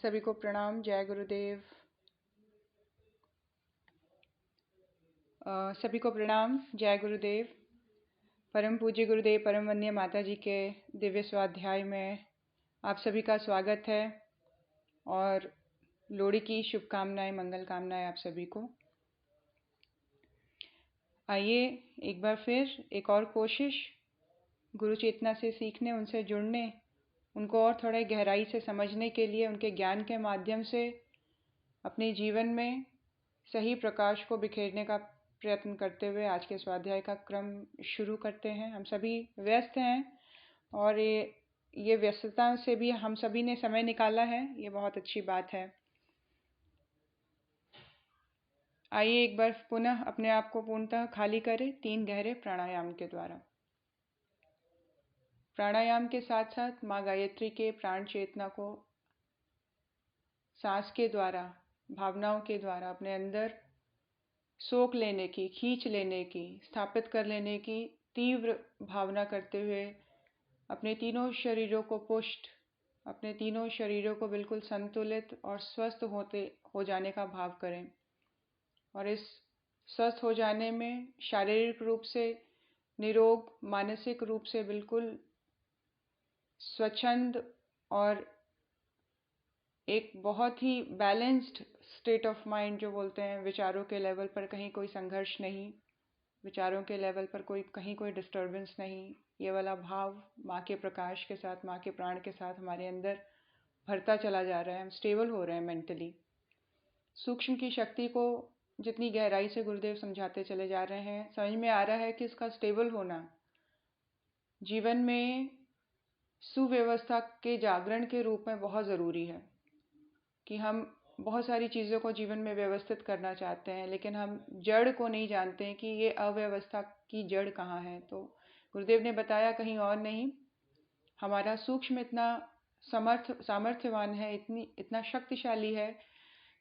सभी को प्रणाम। जय गुरुदेव। सभी को प्रणाम। जय गुरुदेव। परम पूज्य गुरुदेव परम वंदनीय माता जी के दिव्य स्वाध्याय में आप सभी का स्वागत है और लोहड़ी की शुभकामनाएं, मंगल कामनाएं आप सभी को। आइए एक बार फिर एक और कोशिश गुरु चेतना से सीखने, उनसे जुड़ने, उनको और थोड़े गहराई से समझने के लिए उनके ज्ञान के माध्यम से अपने जीवन में सही प्रकाश को बिखेरने का प्रयत्न करते हुए आज के स्वाध्याय का क्रम शुरू करते हैं। हम सभी व्यस्त हैं और ये व्यस्तता से भी हम सभी ने समय निकाला है, ये बहुत अच्छी बात है। आइए एक बार पुनः अपने आप को पूर्णतः खाली करें 3 गहरे प्राणायाम के द्वारा। प्राणायाम के साथ साथ माँ गायत्री के प्राण चेतना को सांस के द्वारा, भावनाओं के द्वारा अपने अंदर सोख लेने की, खींच लेने की, स्थापित कर लेने की तीव्र भावना करते हुए अपने तीनों शरीरों को पुष्ट, अपने तीनों शरीरों को बिल्कुल संतुलित और स्वस्थ हो जाने का भाव करें। और इस स्वस्थ हो जाने में शारीरिक रूप से निरोग, मानसिक रूप से बिल्कुल स्वच्छंद और एक बहुत ही बैलेंस्ड स्टेट ऑफ माइंड जो बोलते हैं, विचारों के लेवल पर कहीं कोई संघर्ष नहीं, विचारों के लेवल पर कहीं कोई डिस्टर्बेंस नहीं, ये वाला भाव माँ के प्रकाश के साथ, माँ के प्राण के साथ हमारे अंदर भरता चला जा रहा है। हम स्टेबल हो रहे हैं मेंटली। सूक्ष्म की शक्ति को जितनी गहराई से गुरुदेव समझाते चले जा रहे हैं, समझ में आ रहा है कि इसका स्टेबल होना जीवन में सुव्यवस्था के जागरण के रूप में बहुत ज़रूरी है। कि हम बहुत सारी चीज़ों को जीवन में व्यवस्थित करना चाहते हैं, लेकिन हम जड़ को नहीं जानते हैं कि ये अव्यवस्था की जड़ कहाँ है। तो गुरुदेव ने बताया कहीं और नहीं, हमारा सूक्ष्म इतना सामर्थ्यवान है, इतना शक्तिशाली है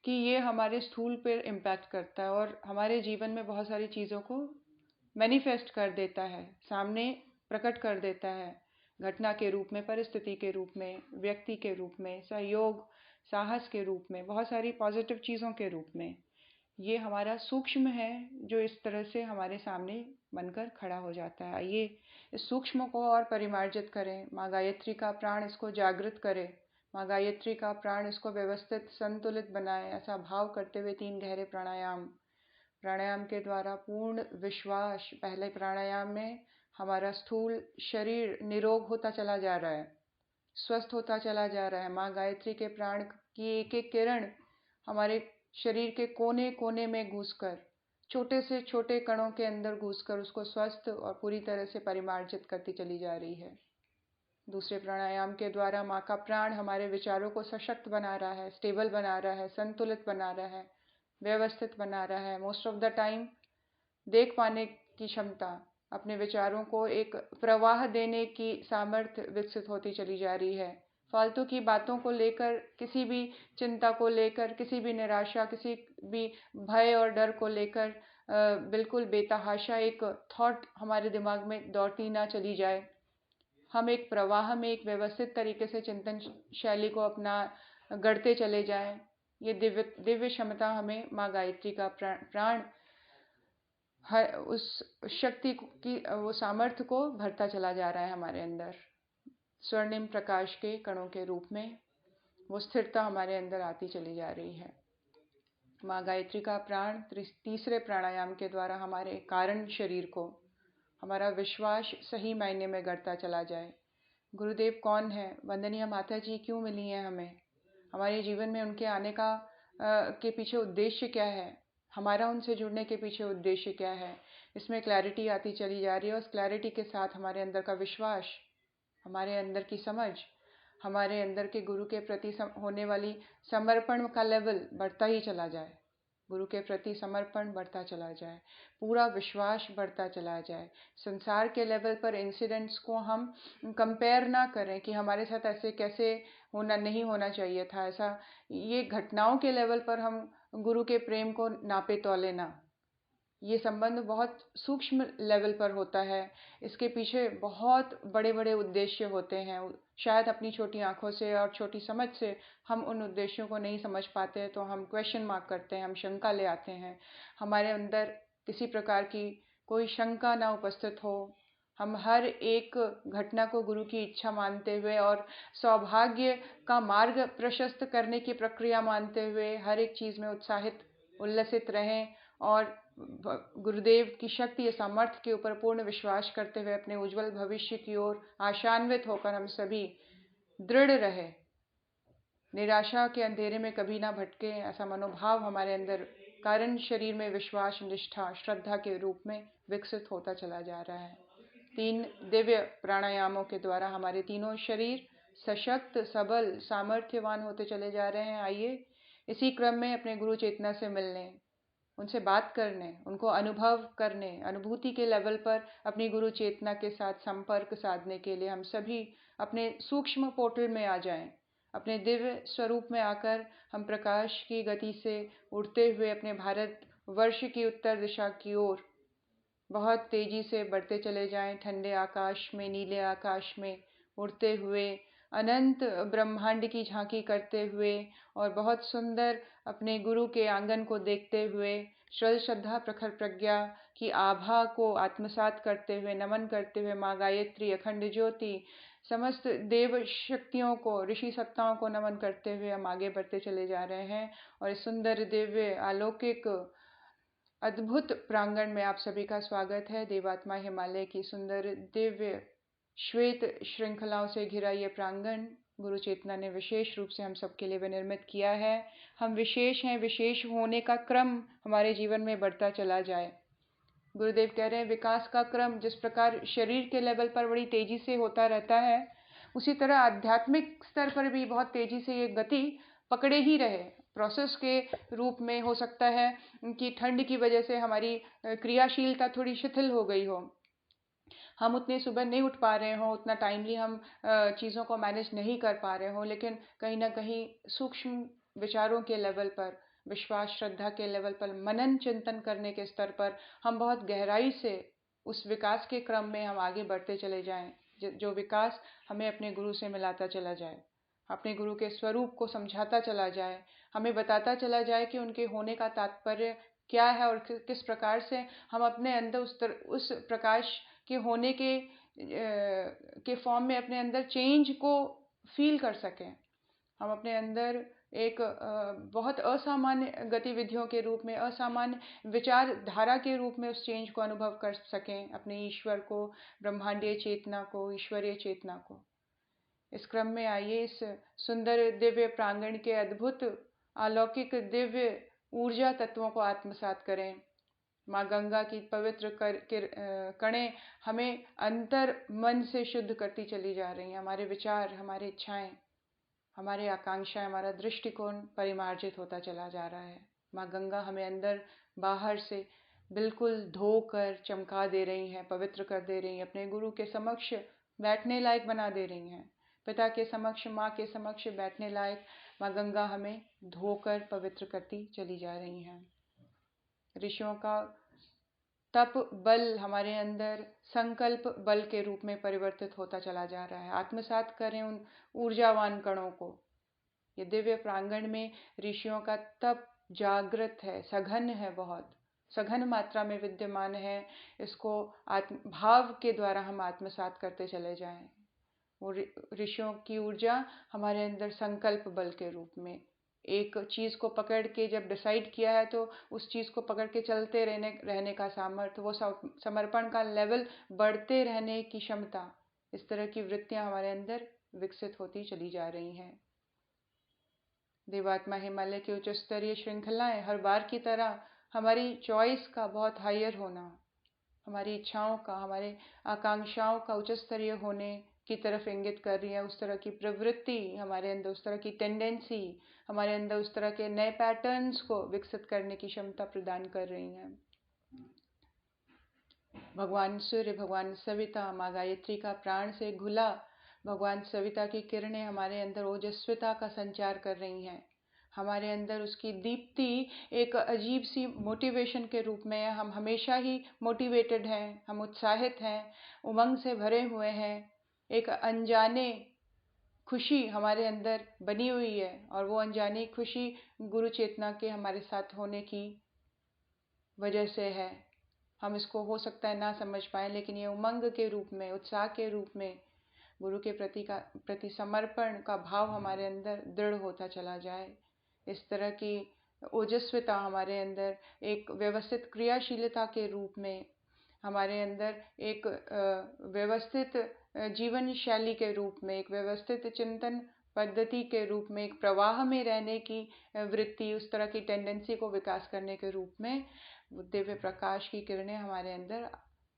कि ये हमारे स्थूल पर इम्पैक्ट करता है और हमारे जीवन में बहुत सारी चीज़ों को मैनिफेस्ट कर देता है, सामने प्रकट कर देता है, घटना के रूप में, परिस्थिति के रूप में, व्यक्ति के रूप में, सहयोग, साहस के रूप में, बहुत सारी पॉजिटिव चीज़ों के रूप में। ये हमारा सूक्ष्म है जो इस तरह से हमारे सामने बनकर खड़ा हो जाता है। आइए इस सूक्ष्म को और परिमार्जित करें। माँ गायत्री का प्राण इसको जागृत करे, माँ गायत्री का प्राण इसको व्यवस्थित, संतुलित बनाए। ऐसा भाव करते हुए 3 गहरे प्राणायाम के द्वारा पूर्ण विश्वास। पहले प्राणायाम में हमारा स्थूल शरीर निरोग होता चला जा रहा है, स्वस्थ होता चला जा रहा है। माँ गायत्री के प्राण की एक एक किरण हमारे शरीर के कोने कोने में घुसकर, छोटे से छोटे कणों के अंदर घुसकर उसको स्वस्थ और पूरी तरह से परिमार्जित करती चली जा रही है। दूसरे प्राणायाम के द्वारा माँ का प्राण हमारे विचारों को सशक्त बना रहा है, स्टेबल बना रहा है, संतुलित बना रहा है, व्यवस्थित बना रहा है। मोस्ट ऑफ द टाइम देख पाने की क्षमता, अपने विचारों को एक प्रवाह देने की सामर्थ्य विकसित होती चली जा रही है। फालतू की बातों को लेकर, किसी भी चिंता को लेकर, किसी भी निराशा, किसी भी भय और डर को लेकर बिल्कुल बेतहाशा एक थॉट हमारे दिमाग में दौड़ती ना चली जाए। हम एक प्रवाह में एक व्यवस्थित तरीके से चिंतन शैली को अपना गढ़ते चले जाएं। ये दिव्य क्षमता हमें माँ गायत्री का प्राण उस शक्ति की, वो सामर्थ्य को भरता चला जा रहा है हमारे अंदर। स्वर्णिम प्रकाश के कणों के रूप में वो स्थिरता हमारे अंदर आती चली जा रही है। माँ गायत्री का प्राण तीसरे प्राणायाम के द्वारा हमारे कारण शरीर को, हमारा विश्वास सही मायने में गढ़ता चला जाए। गुरुदेव कौन है, वंदनीय माता जी क्यों मिली हैं हमें, हमारे जीवन में उनके आने का के पीछे उद्देश्य क्या है, हमारा उनसे जुड़ने के पीछे उद्देश्य क्या है, इसमें क्लैरिटी आती चली जा रही है। उस क्लैरिटी के साथ हमारे अंदर का विश्वास, हमारे अंदर की समझ, हमारे अंदर के गुरु के प्रति होने वाली समर्पण का लेवल बढ़ता ही चला जाए। गुरु के प्रति समर्पण बढ़ता चला जाए, पूरा विश्वास बढ़ता चला जाए। संसार के लेवल पर इंसिडेंट्स को हम कंपेयर ना करें कि हमारे साथ ऐसे कैसे नहीं होना चाहिए था ऐसा। ये घटनाओं के लेवल पर हम गुरु के प्रेम को नापे तौले ना, ये संबंध बहुत सूक्ष्म लेवल पर होता है। इसके पीछे बहुत बड़े बड़े उद्देश्य होते हैं। शायद अपनी छोटी आंखों से और छोटी समझ से हम उन उद्देश्यों को नहीं समझ पाते, तो हम क्वेश्चन मार्क करते हैं, हम शंका ले आते हैं। हमारे अंदर किसी प्रकार की कोई शंका ना उपस्थित हो, हम हर एक घटना को गुरु की इच्छा मानते हुए और सौभाग्य का मार्ग प्रशस्त करने की प्रक्रिया मानते हुए हर एक चीज़ में उत्साहित उल्लसित रहें और गुरुदेव की शक्ति या सामर्थ्य के ऊपर पूर्ण विश्वास करते हुए अपने उज्जवल भविष्य की ओर आशान्वित होकर हम सभी दृढ़ रहे, निराशा के अंधेरे में कभी ना भटके, ऐसा मनोभाव हमारे अंदर कारण शरीर में विश्वास, निष्ठा, श्रद्धा के रूप में विकसित होता चला जा रहा है। 3 दिव्य प्राणायामों के द्वारा हमारे तीनों शरीर सशक्त, सबल, सामर्थ्यवान होते चले जा रहे हैं। आइए इसी क्रम में अपने गुरु चेतना से मिलने, उनसे बात करने, उनको अनुभव करने, अनुभूति के लेवल पर अपनी गुरु चेतना के साथ संपर्क साधने के लिए हम सभी अपने सूक्ष्म पोर्टल में आ जाएं। अपने दिव्य स्वरूप में आकर हम प्रकाश की गति से उड़ते हुए अपने भारत वर्ष की उत्तर दिशा की ओर बहुत तेजी से बढ़ते चले जाएं। ठंडे आकाश में, नीले आकाश में उड़ते हुए, अनंत ब्रह्मांड की झांकी करते हुए और बहुत सुंदर अपने गुरु के आंगन को देखते हुए, श्रद्धा प्रखर प्रज्ञा की आभा को आत्मसात करते हुए, नमन करते हुए माँ गायत्री, अखंड ज्योति, समस्त देव शक्तियों को, ऋषि सत्ताओं को नमन करते हुए हम आगे बढ़ते चले जा रहे हैं। और इस सुंदर दिव्य अलौकिक अद्भुत प्रांगण में आप सभी का स्वागत है। देवात्मा हिमालय की सुंदर दिव्य श्वेत श्रृंखलाओं से घिरा ये प्रांगण गुरु चेतना ने विशेष रूप से हम सबके लिए विनिर्मित किया है। हम विशेष हैं, विशेष होने का क्रम हमारे जीवन में बढ़ता चला जाए। गुरुदेव कह रहे हैं विकास का क्रम जिस प्रकार शरीर के लेवल पर बड़ी तेजी से होता रहता है, उसी तरह आध्यात्मिक स्तर पर भी बहुत तेजी से ये गति पकड़े ही रहे। प्रोसेस के रूप में हो सकता है कि ठंड की वजह से हमारी क्रियाशीलता थोड़ी शिथिल हो गई हो, हम उतने सुबह नहीं उठ पा रहे हों, उतना टाइमली हम चीज़ों को मैनेज नहीं कर पा रहे हों, लेकिन कहीं ना कहीं सूक्ष्म विचारों के लेवल पर, विश्वास श्रद्धा के लेवल पर, मनन चिंतन करने के स्तर पर हम बहुत गहराई से उस विकास के क्रम में हम आगे बढ़ते चले जाएं, जो विकास हमें अपने गुरु से मिलाता चला जाए, अपने गुरु के स्वरूप को समझाता चला जाए, हमें बताता चला जाए कि उनके होने का तात्पर्य क्या है और किस प्रकार से हम अपने अंदर उस प्रकाश के होने के फॉर्म में अपने अंदर चेंज को फील कर सकें। हम अपने अंदर एक बहुत असामान्य गतिविधियों के रूप में, असामान्य विचारधारा के रूप में उस चेंज को अनुभव कर सकें, अपने ईश्वर को, ब्रह्मांडीय चेतना को, ईश्वरीय चेतना को। इस क्रम में आइए इस सुंदर दिव्य प्रांगण के अद्भुत अलौकिक दिव्य ऊर्जा तत्वों को आत्मसात करें। माँ गंगा की पवित्र कणें हमें अंतर मन से शुद्ध करती चली जा रही हैं। हमारे विचार, हमारी इच्छाएं, हमारी आकांक्षाएं, हमारा दृष्टिकोण परिमार्जित होता चला जा रहा है। माँ गंगा हमें अंदर बाहर से बिल्कुल धोकर चमका दे रही हैं, पवित्र कर दे रही हैं, अपने गुरु के समक्ष बैठने लायक बना दे रही हैं। पिता के समक्ष, माँ के समक्ष बैठने लायक माँ गंगा हमें धोकर पवित्र करती चली जा रही हैं। ऋषियों का तप बल हमारे अंदर संकल्प बल के रूप में परिवर्तित होता चला जा रहा है। आत्मसात करें उन ऊर्जावान कणों को। ये दिव्य प्रांगण में ऋषियों का तप जागृत है, सघन है, बहुत सघन मात्रा में विद्यमान है। इसको भाव के द्वारा हम आत्मसात करते चले जाएं। वो ऋषियों की ऊर्जा हमारे अंदर संकल्प बल के रूप में, एक चीज़ को पकड़ के जब डिसाइड किया है तो उस चीज़ को पकड़ के चलते रहने का सामर्थ्य, वो समर्पण का लेवल बढ़ते रहने की क्षमता, इस तरह की वृत्तियां हमारे अंदर विकसित होती चली जा रही हैं। देवात्मा हिमालय की उच्च स्तरीय श्रृंखलाएं हर बार की तरह हमारी चॉइस का बहुत हायर होना, हमारी इच्छाओं का, हमारे आकांक्षाओं का उच्च स्तरीय होने की तरफ इंगित कर रही है। उस तरह की प्रवृत्ति हमारे अंदर, उस तरह की टेंडेंसी हमारे अंदर, उस तरह के नए पैटर्न्स को विकसित करने की क्षमता प्रदान कर रही हैं। भगवान सूर्य, भगवान सविता, माँ गायत्री का प्राण से घुला भगवान सविता की किरणें हमारे अंदर ओजस्विता का संचार कर रही हैं। हमारे अंदर उसकी दीप्ति एक अजीब सी मोटिवेशन के रूप में है। हम हमेशा ही मोटिवेटेड हैं, हम उत्साहित हैं, उमंग से भरे हुए हैं। एक अनजाने खुशी हमारे अंदर बनी हुई है और वो अनजानी खुशी गुरु चेतना के हमारे साथ होने की वजह से है। हम इसको हो सकता है ना समझ पाए, लेकिन ये उमंग के रूप में, उत्साह के रूप में गुरु के प्रति समर्पण का भाव हमारे अंदर दृढ़ होता चला जाए। इस तरह की ओजस्विता हमारे अंदर एक व्यवस्थित क्रियाशीलता के रूप में, हमारे अंदर एक व्यवस्थित जीवन शैली के रूप में, एक व्यवस्थित चिंतन पद्धति के रूप में, एक प्रवाह में रहने की वृत्ति, उस तरह की टेंडेंसी को विकास करने के रूप में दिव्य प्रकाश की किरणें हमारे अंदर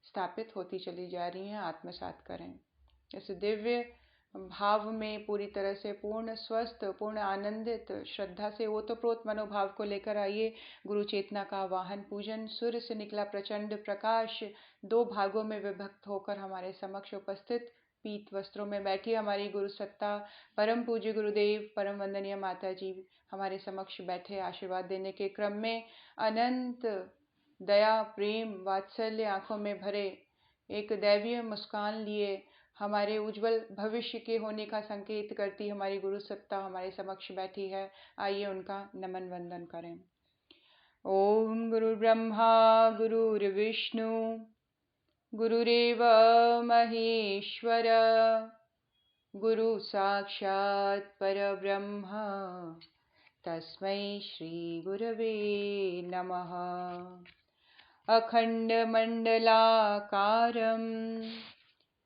स्थापित होती चली जा रही हैं। आत्मसात करें इस दिव्य भाव में पूरी तरह से पूर्ण स्वस्थ, पूर्ण आनंदित, श्रद्धा से ओतप्रोत मनोभाव को लेकर आइए। गुरु चेतना का वाहन पूजन सूर्य से निकला प्रचंड प्रकाश 2 भागों में विभक्त होकर हमारे समक्ष उपस्थित पीत वस्त्रों में बैठी हमारी गुरु सत्ता, परम पूज्य गुरुदेव, परम वंदनीय माता जी हमारे समक्ष बैठे आशीर्वाद देने के क्रम में अनंत दया, प्रेम, वात्सल्य आंखों में भरे एक दैवीय मुस्कान लिए हमारे उज्जवल भविष्य के होने का संकेत करती हमारी गुरु सत्ता हमारे समक्ष बैठी है। आइए उनका नमन वंदन करें। ओम गुरु ब्रह्मा गुरुर्विष्णु गुरुरेव महेश्वर गुरु साक्षात् परब्रह्म तस्मै श्री गुरवे नमः। अखण्डमण्डलाकारं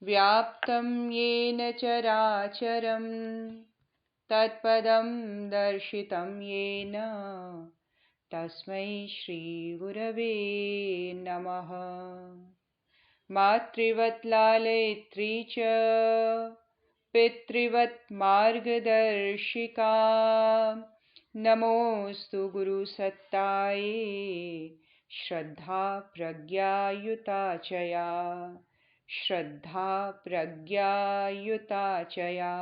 व्याप्तं येन चराचरं तत्पदं दर्शितं येन तस्मै श्रीगुरवे नमः। मातृवत् लालयित्री च पितृवत् मार्गदर्शिका नमोस्तु गुरुसत्तायै श्रद्धा प्रज्ञायुता च या, श्रद्धा प्रज्ञायुता च या।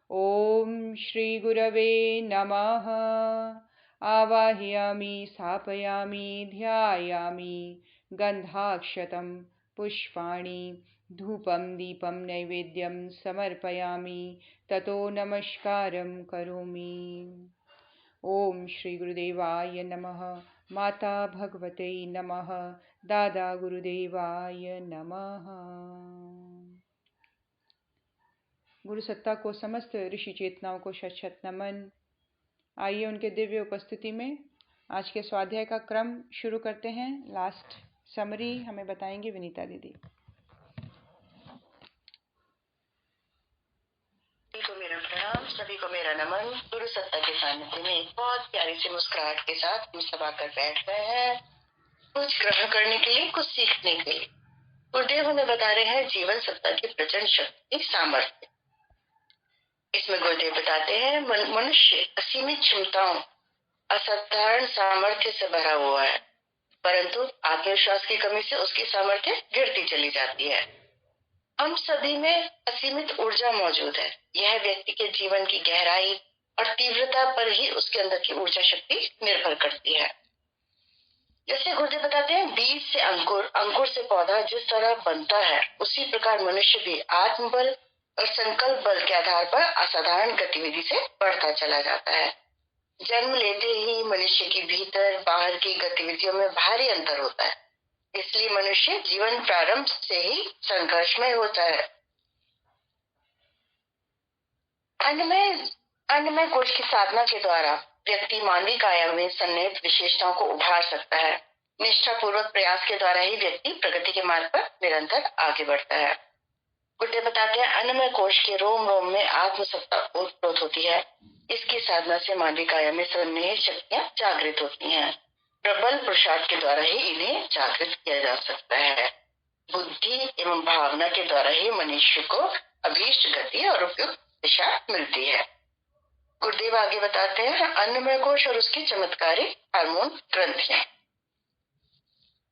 ओम श्री गुरवे नमः। आवाहयामि स्थापयामि ध्यायामि गन्धाक्षतं पुष्पाणि धूपं दीपं नैवेद्यं समर्पयामि ततो नमस्कारं करोमि। ओम श्री गुरुदेवाय नमः। माता भगवते नमः। दादा गुरुदेवाय नमः। गुरु सत्ता को समस्त ऋषि चेतनाओं को शत शत नमन। आइए उनके दिव्य उपस्थिति में आज के स्वाध्याय का क्रम शुरू करते हैं। लास्ट समरी हमें बताएंगी विनीता दीदी। सभी को मेरा प्रणाम, सभी को मेरा नमन। गुरु सत्ता के सानिध्य में बहुत प्यारी सी मुस्कुराहट के साथ हम सब आकर बैठ गए हैं, कुछ ग्रहण करने के लिए, कुछ सीखने के लिए। गुरुदेव हमें बता रहे हैं जीवन सत्ता की प्रचंड शक्ति, सामर्थ्य। इसमें गुरुदेव बताते हैं मनुष्य असीमित क्षमताओं, असाधारण सामर्थ्य से भरा हुआ है, परंतु आत्मविश्वास की कमी से उसकी सामर्थ्य गिरती चली जाती है। हम सभी में असीमित ऊर्जा मौजूद है। यह व्यक्ति के जीवन की गहराई और तीव्रता पर ही उसके अंदर की ऊर्जा शक्ति निर्भर करती है। जैसे गुरुदेव बताते हैं बीज से अंकुर, अंकुर से पौधा जिस तरह बनता है, उसी प्रकार मनुष्य भी आत्मबल और संकल्प बल के आधार पर असाधारण गतिविधि से बढ़ता चला जाता है। जन्म लेते ही मनुष्य की भीतर बाहर की गतिविधियों में भारी अंतर होता है, इसलिए मनुष्य जीवन प्रारंभ से ही संघर्षमय होता है। अन्नमय कोश की साधना के द्वारा व्यक्ति मानवीय काया में सन्निहित विशेषताओं को उभार सकता है। निष्ठापूर्वक प्रयास के द्वारा ही व्यक्ति प्रगति के मार्ग पर निरंतर आगे बढ़ता है। गुरुदेव बताते हैं अन्नमय कोश के रोम रोम में आत्मसत्ता उत्पन्न होती है। इसकी साधना से मानवीय काया में सन्निहित शक्तियां जागृत होती हैं। प्रबल पुरुषार्थ के द्वारा ही इन्हें जागृत किया जा सकता है। बुद्धि एवं भावना के द्वारा ही मनुष्य को अभीष्ट गति और उपयुक्त दिशा मिलती है। गुरुदेव आगे बताते हैं अन्नमय कोश और उसकी चमत्कारी हार्मोन ग्रंथियां।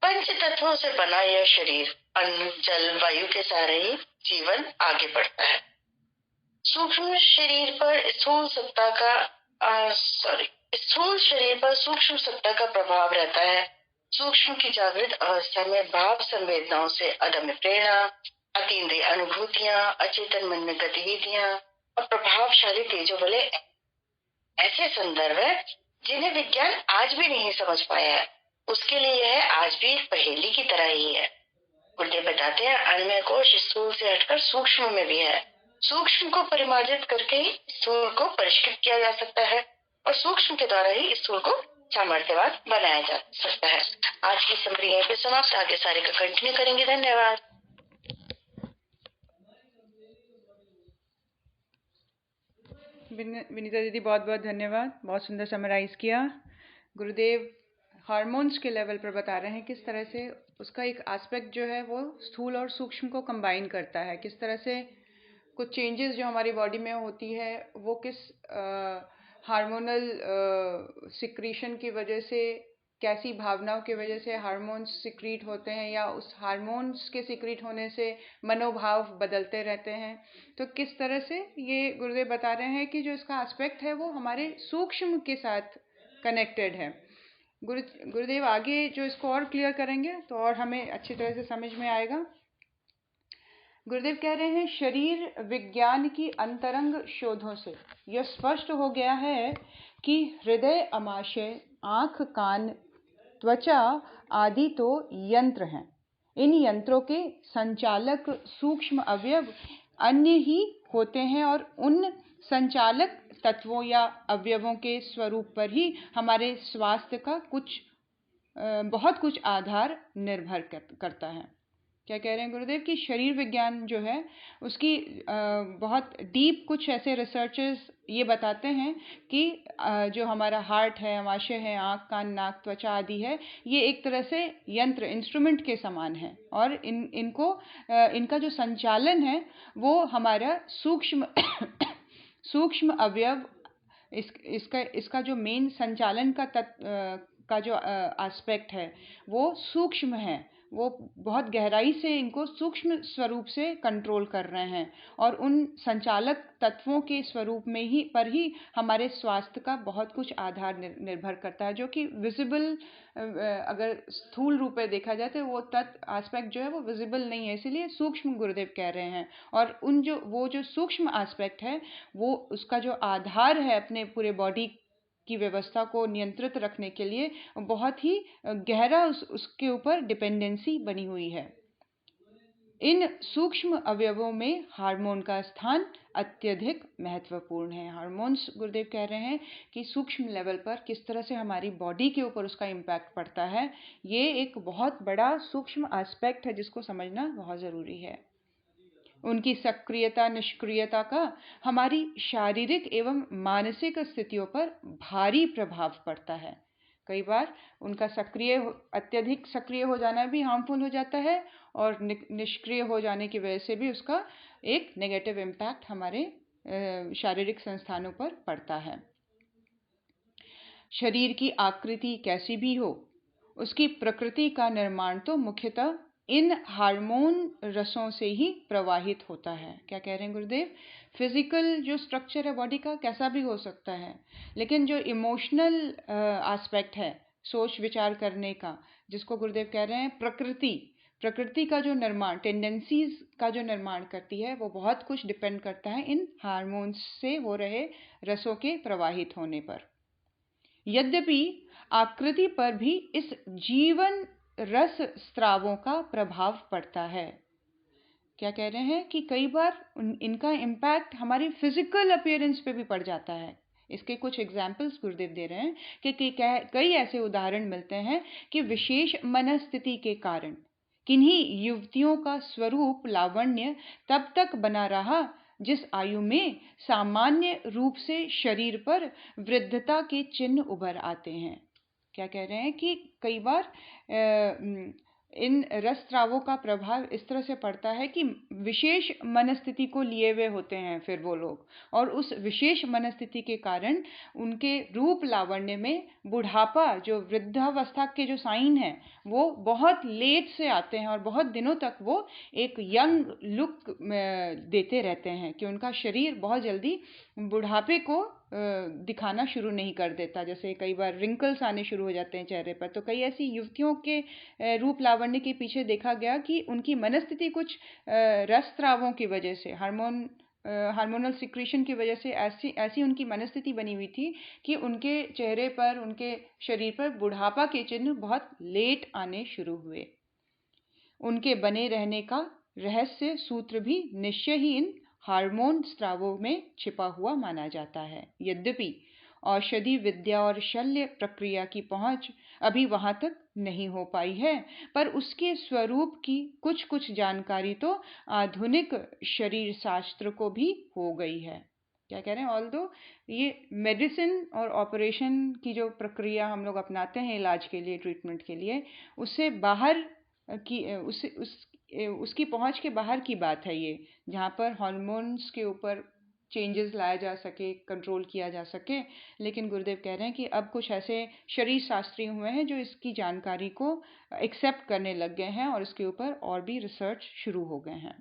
पंच तत्वों से बना यह शरीर अन्न, जल, वायु के सहारे ही जीवन आगे बढ़ता है। सूक्ष्म शरीर पर स्थूल सत्ता का स्थूल शरीर पर सूक्ष्म सत्ता का प्रभाव रहता है। सूक्ष्म की जागृत अवस्था में भाव संवेदनाओं से अदम्य प्रेरणा, अतीन्द्रिय अनुभूतियां, अचेतन मन में गतिविधियां और प्रभावशाली तेजो बले ऐसे संदर्भ है जिन्हें विज्ञान आज भी नहीं समझ पाया है। उसके लिए यह आज भी एक पहेली की तरह ही है। गुरुदेव बताते हैं, अन्नमय कोश स्थूल से हटकर सूक्ष्म में भी है। सूक्ष्म को परिमार्जित करके ही स्थूल को परिष्कृत किया जा सकता है और सूक्ष्म के द्वारा ही स्थूल को सामर्थ्यवान बनाया जा सकता है। आज की समरी यहीं पे समाप्त, आगे सारे का कंटिन्यू करेंगे। धन्यवाद। विनीता दीदी, बहुत बहुत धन्यवाद, बहुत सुंदर समराइज किया। गुरुदेव हार्मोन्स के लेवल पर बता रहे हैं किस तरह से उसका एक एस्पेक्ट जो है वो स्थूल और सूक्ष्म को कंबाइन करता है, किस तरह से कुछ चेंजेस जो हमारी बॉडी में होती है वो किस हार्मोनल सिक्रीशन की वजह से, कैसी भावनाओं की वजह से हार्मोन्स सिक्रीट होते हैं या उस हार्मोन्स के सिक्रीट होने से मनोभाव बदलते रहते हैं। तो किस तरह से ये गुरुदेव बता रहे हैं कि जो इसका एस्पेक्ट है वो हमारे सूक्ष्म के साथ कनेक्टेड है। गुरुदेव आगे जो इसको और क्लियर करेंगे तो और हमें अच्छी तरह से समझ में आएगा। गुरुदेव कह रहे हैं, शरीर विज्ञान की अंतरंग शोधों से यह स्पष्ट हो गया है कि हृदय, अमाशय, आँख, कान, त्वचा आदि तो यंत्र हैं। इन यंत्रों के संचालक सूक्ष्म अवयव अन्य ही होते हैं और उन संचालक तत्वों या अवयवों के स्वरूप पर ही हमारे स्वास्थ्य का बहुत कुछ आधार निर्भर करता है। क्या कह रहे हैं गुरुदेव कि शरीर विज्ञान जो है उसकी बहुत डीप कुछ ऐसे रिसर्चेस ये बताते हैं कि जो हमारा हार्ट है, अमाशय है, आँख, कान, नाक, त्वचा आदि है, ये एक तरह से यंत्र, इंस्ट्रूमेंट के समान है और इनका जो संचालन है वो हमारा सूक्ष्म अवयव, इसका जो मेन संचालन का जो एस्पेक्ट है वो सूक्ष्म है। वो बहुत गहराई से इनको सूक्ष्म स्वरूप से कंट्रोल कर रहे हैं और उन संचालक तत्वों के स्वरूप में ही हमारे स्वास्थ्य का बहुत कुछ आधार निर्भर करता है, जो कि विजिबल, अगर स्थूल रूप में देखा जाए तो वो एस्पेक्ट जो है वो विजिबल नहीं है, इसीलिए सूक्ष्म गुरुदेव कह रहे हैं। और वो जो सूक्ष्म एस्पेक्ट है वो उसका जो आधार है अपने पूरे बॉडी की व्यवस्था को नियंत्रित रखने के लिए बहुत ही गहरा उसके ऊपर डिपेंडेंसी बनी हुई है। इन सूक्ष्म अवयवों में हार्मोन का स्थान अत्यधिक महत्वपूर्ण है। हार्मोन्स, गुरुदेव कह रहे हैं कि सूक्ष्म लेवल पर किस तरह से हमारी बॉडी के ऊपर उसका इम्पैक्ट पड़ता है, ये एक बहुत बड़ा सूक्ष्म एस्पेक्ट है जिसको समझना बहुत ज़रूरी है। उनकी सक्रियता, निष्क्रियता का हमारी शारीरिक एवं मानसिक स्थितियों पर भारी प्रभाव पड़ता है। कई बार उनका अत्यधिक सक्रिय हो जाना भी हार्मफुल हो जाता है और निष्क्रिय हो जाने की वजह से भी उसका एक नेगेटिव इम्पैक्ट हमारे शारीरिक संस्थानों पर पड़ता है। शरीर की आकृति कैसी भी हो, उसकी प्रकृति का निर्माण तो मुख्यतः इन हार्मोन रसों से ही प्रवाहित होता है। क्या कह रहे हैं गुरुदेव? फिजिकल जो स्ट्रक्चर है बॉडी का कैसा भी हो सकता है, लेकिन जो इमोशनल एस्पेक्ट है, सोच विचार करने का, जिसको गुरुदेव कह रहे हैं प्रकृति का जो निर्माण, टेंडेंसीज का जो निर्माण करती है, वो बहुत कुछ डिपेंड करता है इन हार्मोन्स से हो रहे रसों के प्रवाहित होने पर। यद्यपि आकृति पर भी इस जीवन रस स्रावों का प्रभाव पड़ता है। क्या कह रहे हैं कि कई बार इनका इम्पैक्ट हमारी फिजिकल अपीयरेंस पे भी पड़ जाता है। इसके कुछ एग्जाम्पल्स गुरुदेव दे रहे हैं कि कई ऐसे उदाहरण मिलते हैं कि विशेष मनस्थिति के कारण किन्हीं युवतियों का स्वरूप लावण्य तब तक बना रहा जिस आयु में सामान्य रूप से शरीर पर वृद्धता के चिन्ह उभर आते हैं। क्या कह रहे हैं कि कई बार इन रसस्रावों का प्रभाव इस तरह से पड़ता है कि विशेष मनस्थिति को लिए हुए होते हैं फिर वो लोग, और उस विशेष मनस्थिति के कारण उनके रूप लावण्य में बुढ़ापा, जो वृद्धावस्था के जो साइन हैं, वो बहुत लेट से आते हैं और बहुत दिनों तक वो एक यंग लुक देते रहते हैं कि उनका शरीर बहुत जल्दी बुढ़ापे को दिखाना शुरू नहीं कर देता। जैसे कई बार रिंकल्स आने शुरू हो जाते हैं चेहरे पर, तो कई ऐसी युवतियों के रूप लावण्य के पीछे देखा गया कि उनकी मनस्थिति कुछ रसस्रावों की वजह से, हार्मोनल सिक्रीशन की वजह से ऐसी उनकी मनस्थिति बनी हुई थी कि उनके चेहरे पर, उनके शरीर पर बुढ़ापा के चिन्ह बहुत लेट आने शुरू हुए। उनके बने रहने का रहस्य सूत्र भी निश्चय ही इन हार्मोन स्रावों में छिपा हुआ माना जाता है। यद्यपि औषधि विद्या और शल्य प्रक्रिया की पहुंच अभी वहां तक नहीं हो पाई है, पर उसके स्वरूप की कुछ जानकारी तो आधुनिक शरीर शास्त्र को भी हो गई है। क्या कह रहे हैं? ऑल्दो ये मेडिसिन और ऑपरेशन की जो प्रक्रिया हम लोग अपनाते हैं इलाज के लिए, ट्रीटमेंट के लिए, उससे बाहर की उसकी पहुंच के बाहर की बात है ये, जहाँ पर हार्मोन्स के ऊपर चेंजेस लाया जा सके, कंट्रोल किया जा सके। लेकिन गुरुदेव कह रहे हैं कि अब कुछ ऐसे शरीर शास्त्री हुए हैं जो इसकी जानकारी को एक्सेप्ट करने लग गए हैं और इसके ऊपर और भी रिसर्च शुरू हो गए हैं।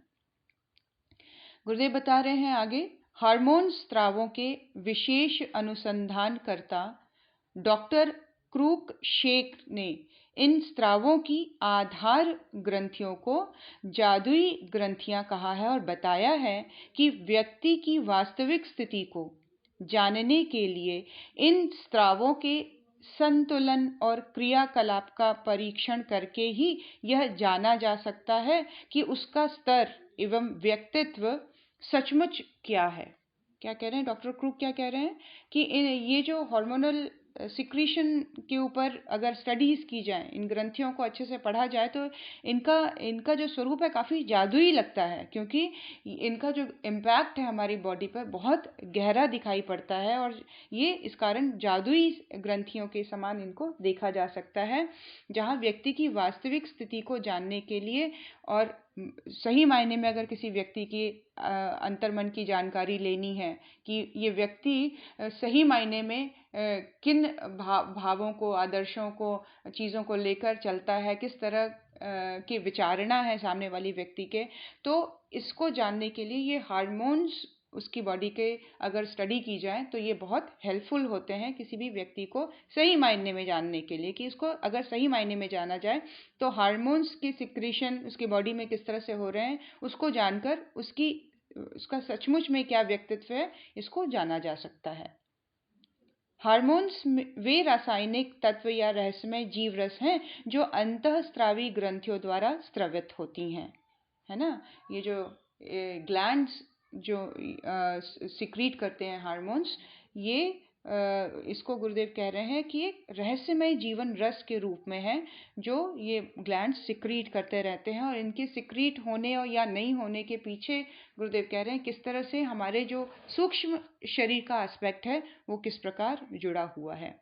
गुरुदेव बता रहे हैं आगे, हार्मोन स्रावों के विशेष अनुसंधानकर्ता डॉक्टर क्रूक शेक ने इन स्रावों की आधार ग्रंथियों को जादुई ग्रंथियां कहा है और बताया है कि व्यक्ति की वास्तविक स्थिति को जानने के लिए इन स्रावों के संतुलन और क्रियाकलाप का परीक्षण करके ही यह जाना जा सकता है कि उसका स्तर एवं व्यक्तित्व सचमुच क्या है। क्या कह रहे हैं डॉक्टर क्रूक? क्या कह रहे हैं कि ये जो हार्मोनल सिक्रीशन के ऊपर अगर स्टडीज की जाए, इन ग्रंथियों को अच्छे से पढ़ा जाए, तो इनका जो स्वरूप है काफ़ी जादुई लगता है, क्योंकि इनका जो इम्पैक्ट है हमारी बॉडी पर बहुत गहरा दिखाई पड़ता है और ये इस कारण जादुई ग्रंथियों के समान इनको देखा जा सकता है, जहाँ व्यक्ति की वास्तविक स्थिति को जानने के लिए और सही मायने में अगर किसी व्यक्ति की अंतर्मन की जानकारी लेनी है कि ये व्यक्ति सही मायने में किन भावों को, आदर्शों को, चीज़ों को लेकर चलता है, किस तरह की विचारणा है सामने वाली व्यक्ति के, तो इसको जानने के लिए ये हार्मोन्स उसकी बॉडी के अगर स्टडी की जाए तो ये बहुत हेल्पफुल होते हैं किसी भी व्यक्ति को सही मायने में जानने के लिए, कि इसको अगर सही मायने में जाना जाए तो हार्मोन्स की सिक्रीशन उसकी बॉडी में किस तरह से हो रहे हैं, उसको जानकर उसका सचमुच में क्या व्यक्तित्व है, इसको जाना जा सकता है। हार्मोन्स वे रासायनिक तत्व या रहस्यमय जीव रस हैं जो अंतःस्रावी ग्रंथियों द्वारा स्रवित होती हैं, है ना। ये जो ग्लैंड्स जो सिक्रीट करते हैं हार्मोन्स, ये इसको गुरुदेव कह रहे हैं कि एक रहस्यमय जीवन रस के रूप में है जो ये ग्लैंड्स सिक्रीट करते रहते हैं, और इनके सिक्रीट होने और या नहीं होने के पीछे गुरुदेव कह रहे हैं किस तरह से हमारे जो सूक्ष्म शरीर का एस्पेक्ट है वो किस प्रकार जुड़ा हुआ है।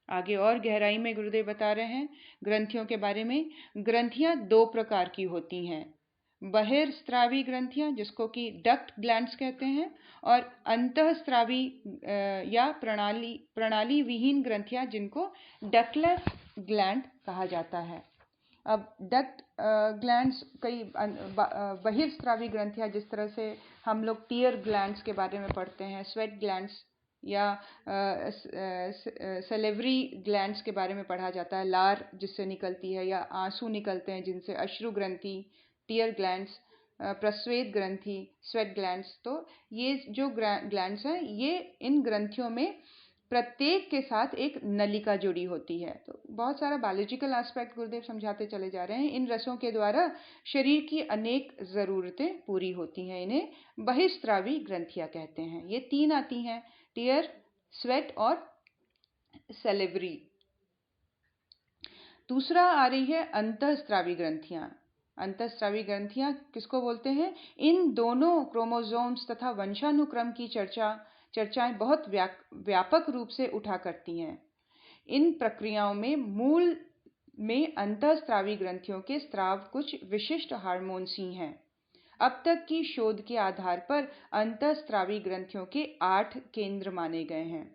आगे और गहराई में गुरुदेव बता रहे हैं ग्रंथियों के बारे में। ग्रंथियां दो प्रकार की होती हैं, बहिर्स्रावी ग्रंथियां जिसको कि डक्ट ग्लैंड्स कहते हैं, और अंतःस्रावी या प्रणाली विहीन ग्रंथियां जिनको डक्टलेस ग्लैंड कहा जाता है। अब डक्ट ग्लैंड्स कई बहिर्स्रावी ग्रंथियां, जिस तरह से हम लोग टीयर ग्लैंड्स के बारे में पढ़ते हैं, स्वेट ग्लैंड्स या सेलेवरी ग्लैंड्स के बारे में पढ़ा जाता है, लार जिससे निकलती है या आंसू निकलते हैं जिनसे, अश्रु ग्रंथि, टीयर ग्लैंड्स, प्रस्वेद ग्रंथि, स्वेट ग्लैंड्स। तो ये जो ग्लैंड्स हैं, ये इन ग्रंथियों में प्रत्येक के साथ एक नलिका जुड़ी होती है। तो बहुत सारा बायोलॉजिकल एस्पेक्ट गुरुदेव समझाते चले जा रहे हैं। इन रसों के द्वारा शरीर की अनेक ज़रूरतें पूरी होती हैं। इन्हें बहिस्रावी ग्रंथियां कहते हैं। ये तीन आती हैं, टीयर, स्वेट और सेलेवरी। दूसरा आ रही है अंतःस्रावी ग्रंथियां। अंतःस्रावी ग्रंथियां किसको बोलते हैं? इन दोनों क्रोमोसोम्स तथा वंशानुक्रम की चर्चाएं बहुत व्यापक रूप से उठा करती हैं। इन प्रक्रियाओं में मूल में अंतःस्रावी ग्रंथियों के स्राव कुछ विशिष्ट हार्मोन्स ही हैं। अब तक की शोध के आधार पर अंतःस्रावी ग्रंथियों के 8 केंद्र माने गए हैं।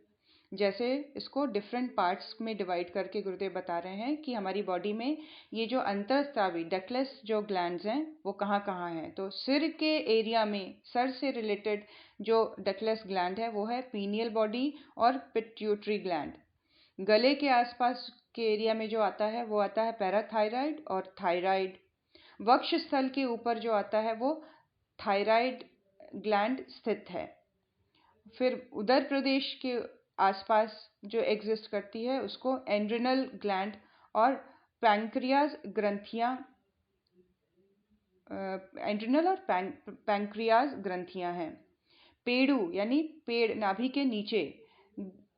जैसे इसको डिफरेंट पार्ट्स में डिवाइड करके गुरुदेव बता रहे हैं कि हमारी बॉडी में ये जो अंतःस्रावी डक्टलेस जो ग्लैंड्स हैं वो कहाँ कहाँ हैं। तो सिर के एरिया में, सर से रिलेटेड जो डक्टलेस ग्लैंड है वो है पीनियल बॉडी और पिट्यूटरी ग्लैंड। गले के आसपास के एरिया में जो आता है वो आता है पैराथायराइड और थायराइड। वक्ष स्थल के ऊपर जो आता है वो थायराइड ग्लैंड स्थित है। फिर उदर प्रदेश के आसपास जो एग्जिस्ट करती है उसको एड्रिनल ग्लैंड और पैंक्रियाज ग्रंथियां, एड्रिनल और पैंक्रियाज ग्रंथियां हैं। पेड़ू यानी पेड़, नाभि के नीचे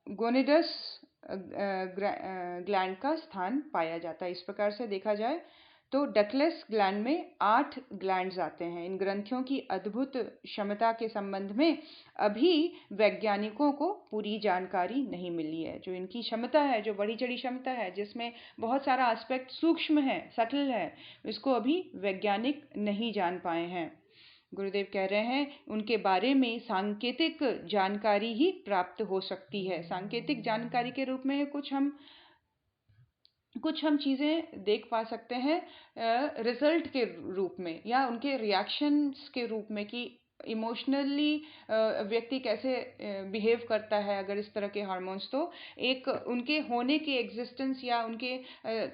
गोनेडस ग्लैंड का स्थान पाया जाता है। इस प्रकार से देखा जाए तो डक्टलेस ग्लैंड में 8 ग्लैंड्स आते हैं। इन ग्रंथियों की अद्भुत क्षमता के संबंध में अभी वैज्ञानिकों को पूरी जानकारी नहीं मिली है। जो इनकी क्षमता है, जो बड़ी चढ़ी क्षमता है, जिसमें बहुत सारा एस्पेक्ट सूक्ष्म है, सटल है, इसको अभी वैज्ञानिक नहीं जान पाए हैं। गुरुदेव कह रहे हैं उनके बारे में सांकेतिक जानकारी ही प्राप्त हो सकती है। सांकेतिक जानकारी के रूप में कुछ हम चीज़ें देख पा सकते हैं रिजल्ट के रूप में या उनके रिएक्शंस के रूप में कि इमोशनली व्यक्ति कैसे बिहेव करता है अगर इस तरह के हार्मोन्स, तो एक उनके होने की एग्जिस्टेंस या उनके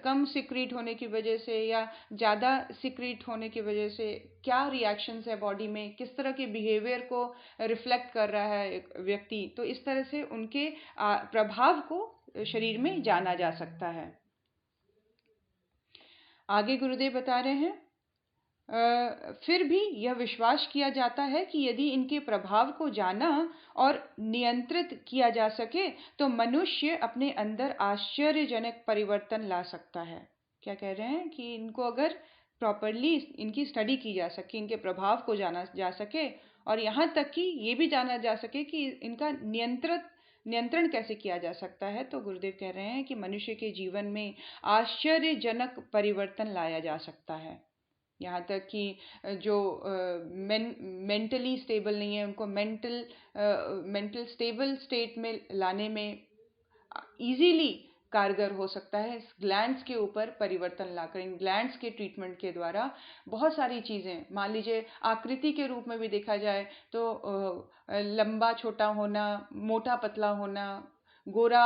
कम सिक्रीट होने की वजह से या ज़्यादा सिक्रीट होने की वजह से क्या रिएक्शंस है बॉडी में, किस तरह के बिहेवियर को रिफ्लेक्ट कर रहा है एक व्यक्ति, तो इस तरह से उनके प्रभाव को शरीर में जाना जा सकता है। आगे गुरुदेव बता रहे हैं फिर भी यह विश्वास किया जाता है कि यदि इनके प्रभाव को जाना और नियंत्रित किया जा सके तो मनुष्य अपने अंदर आश्चर्यजनक परिवर्तन ला सकता है। क्या कह रहे हैं कि इनको अगर प्रॉपरली इनकी स्टडी की जा सके, इनके प्रभाव को जाना जा सके और यहाँ तक कि ये भी जाना जा सके कि इनका नियंत्रण कैसे किया जा सकता है, तो गुरुदेव कह रहे हैं कि मनुष्य के जीवन में आश्चर्यजनक परिवर्तन लाया जा सकता है। यहाँ तक कि जो मेंटली स्टेबल नहीं है उनको मेंटल स्टेबल स्टेट में लाने में इजीली कारगर हो सकता है। इस ग्लैंड्स के ऊपर परिवर्तन लाकर, इन ग्लैंड्स के ट्रीटमेंट के द्वारा बहुत सारी चीज़ें, मान लीजिए आकृति के रूप में भी देखा जाए तो लंबा छोटा होना, मोटा पतला होना, गोरा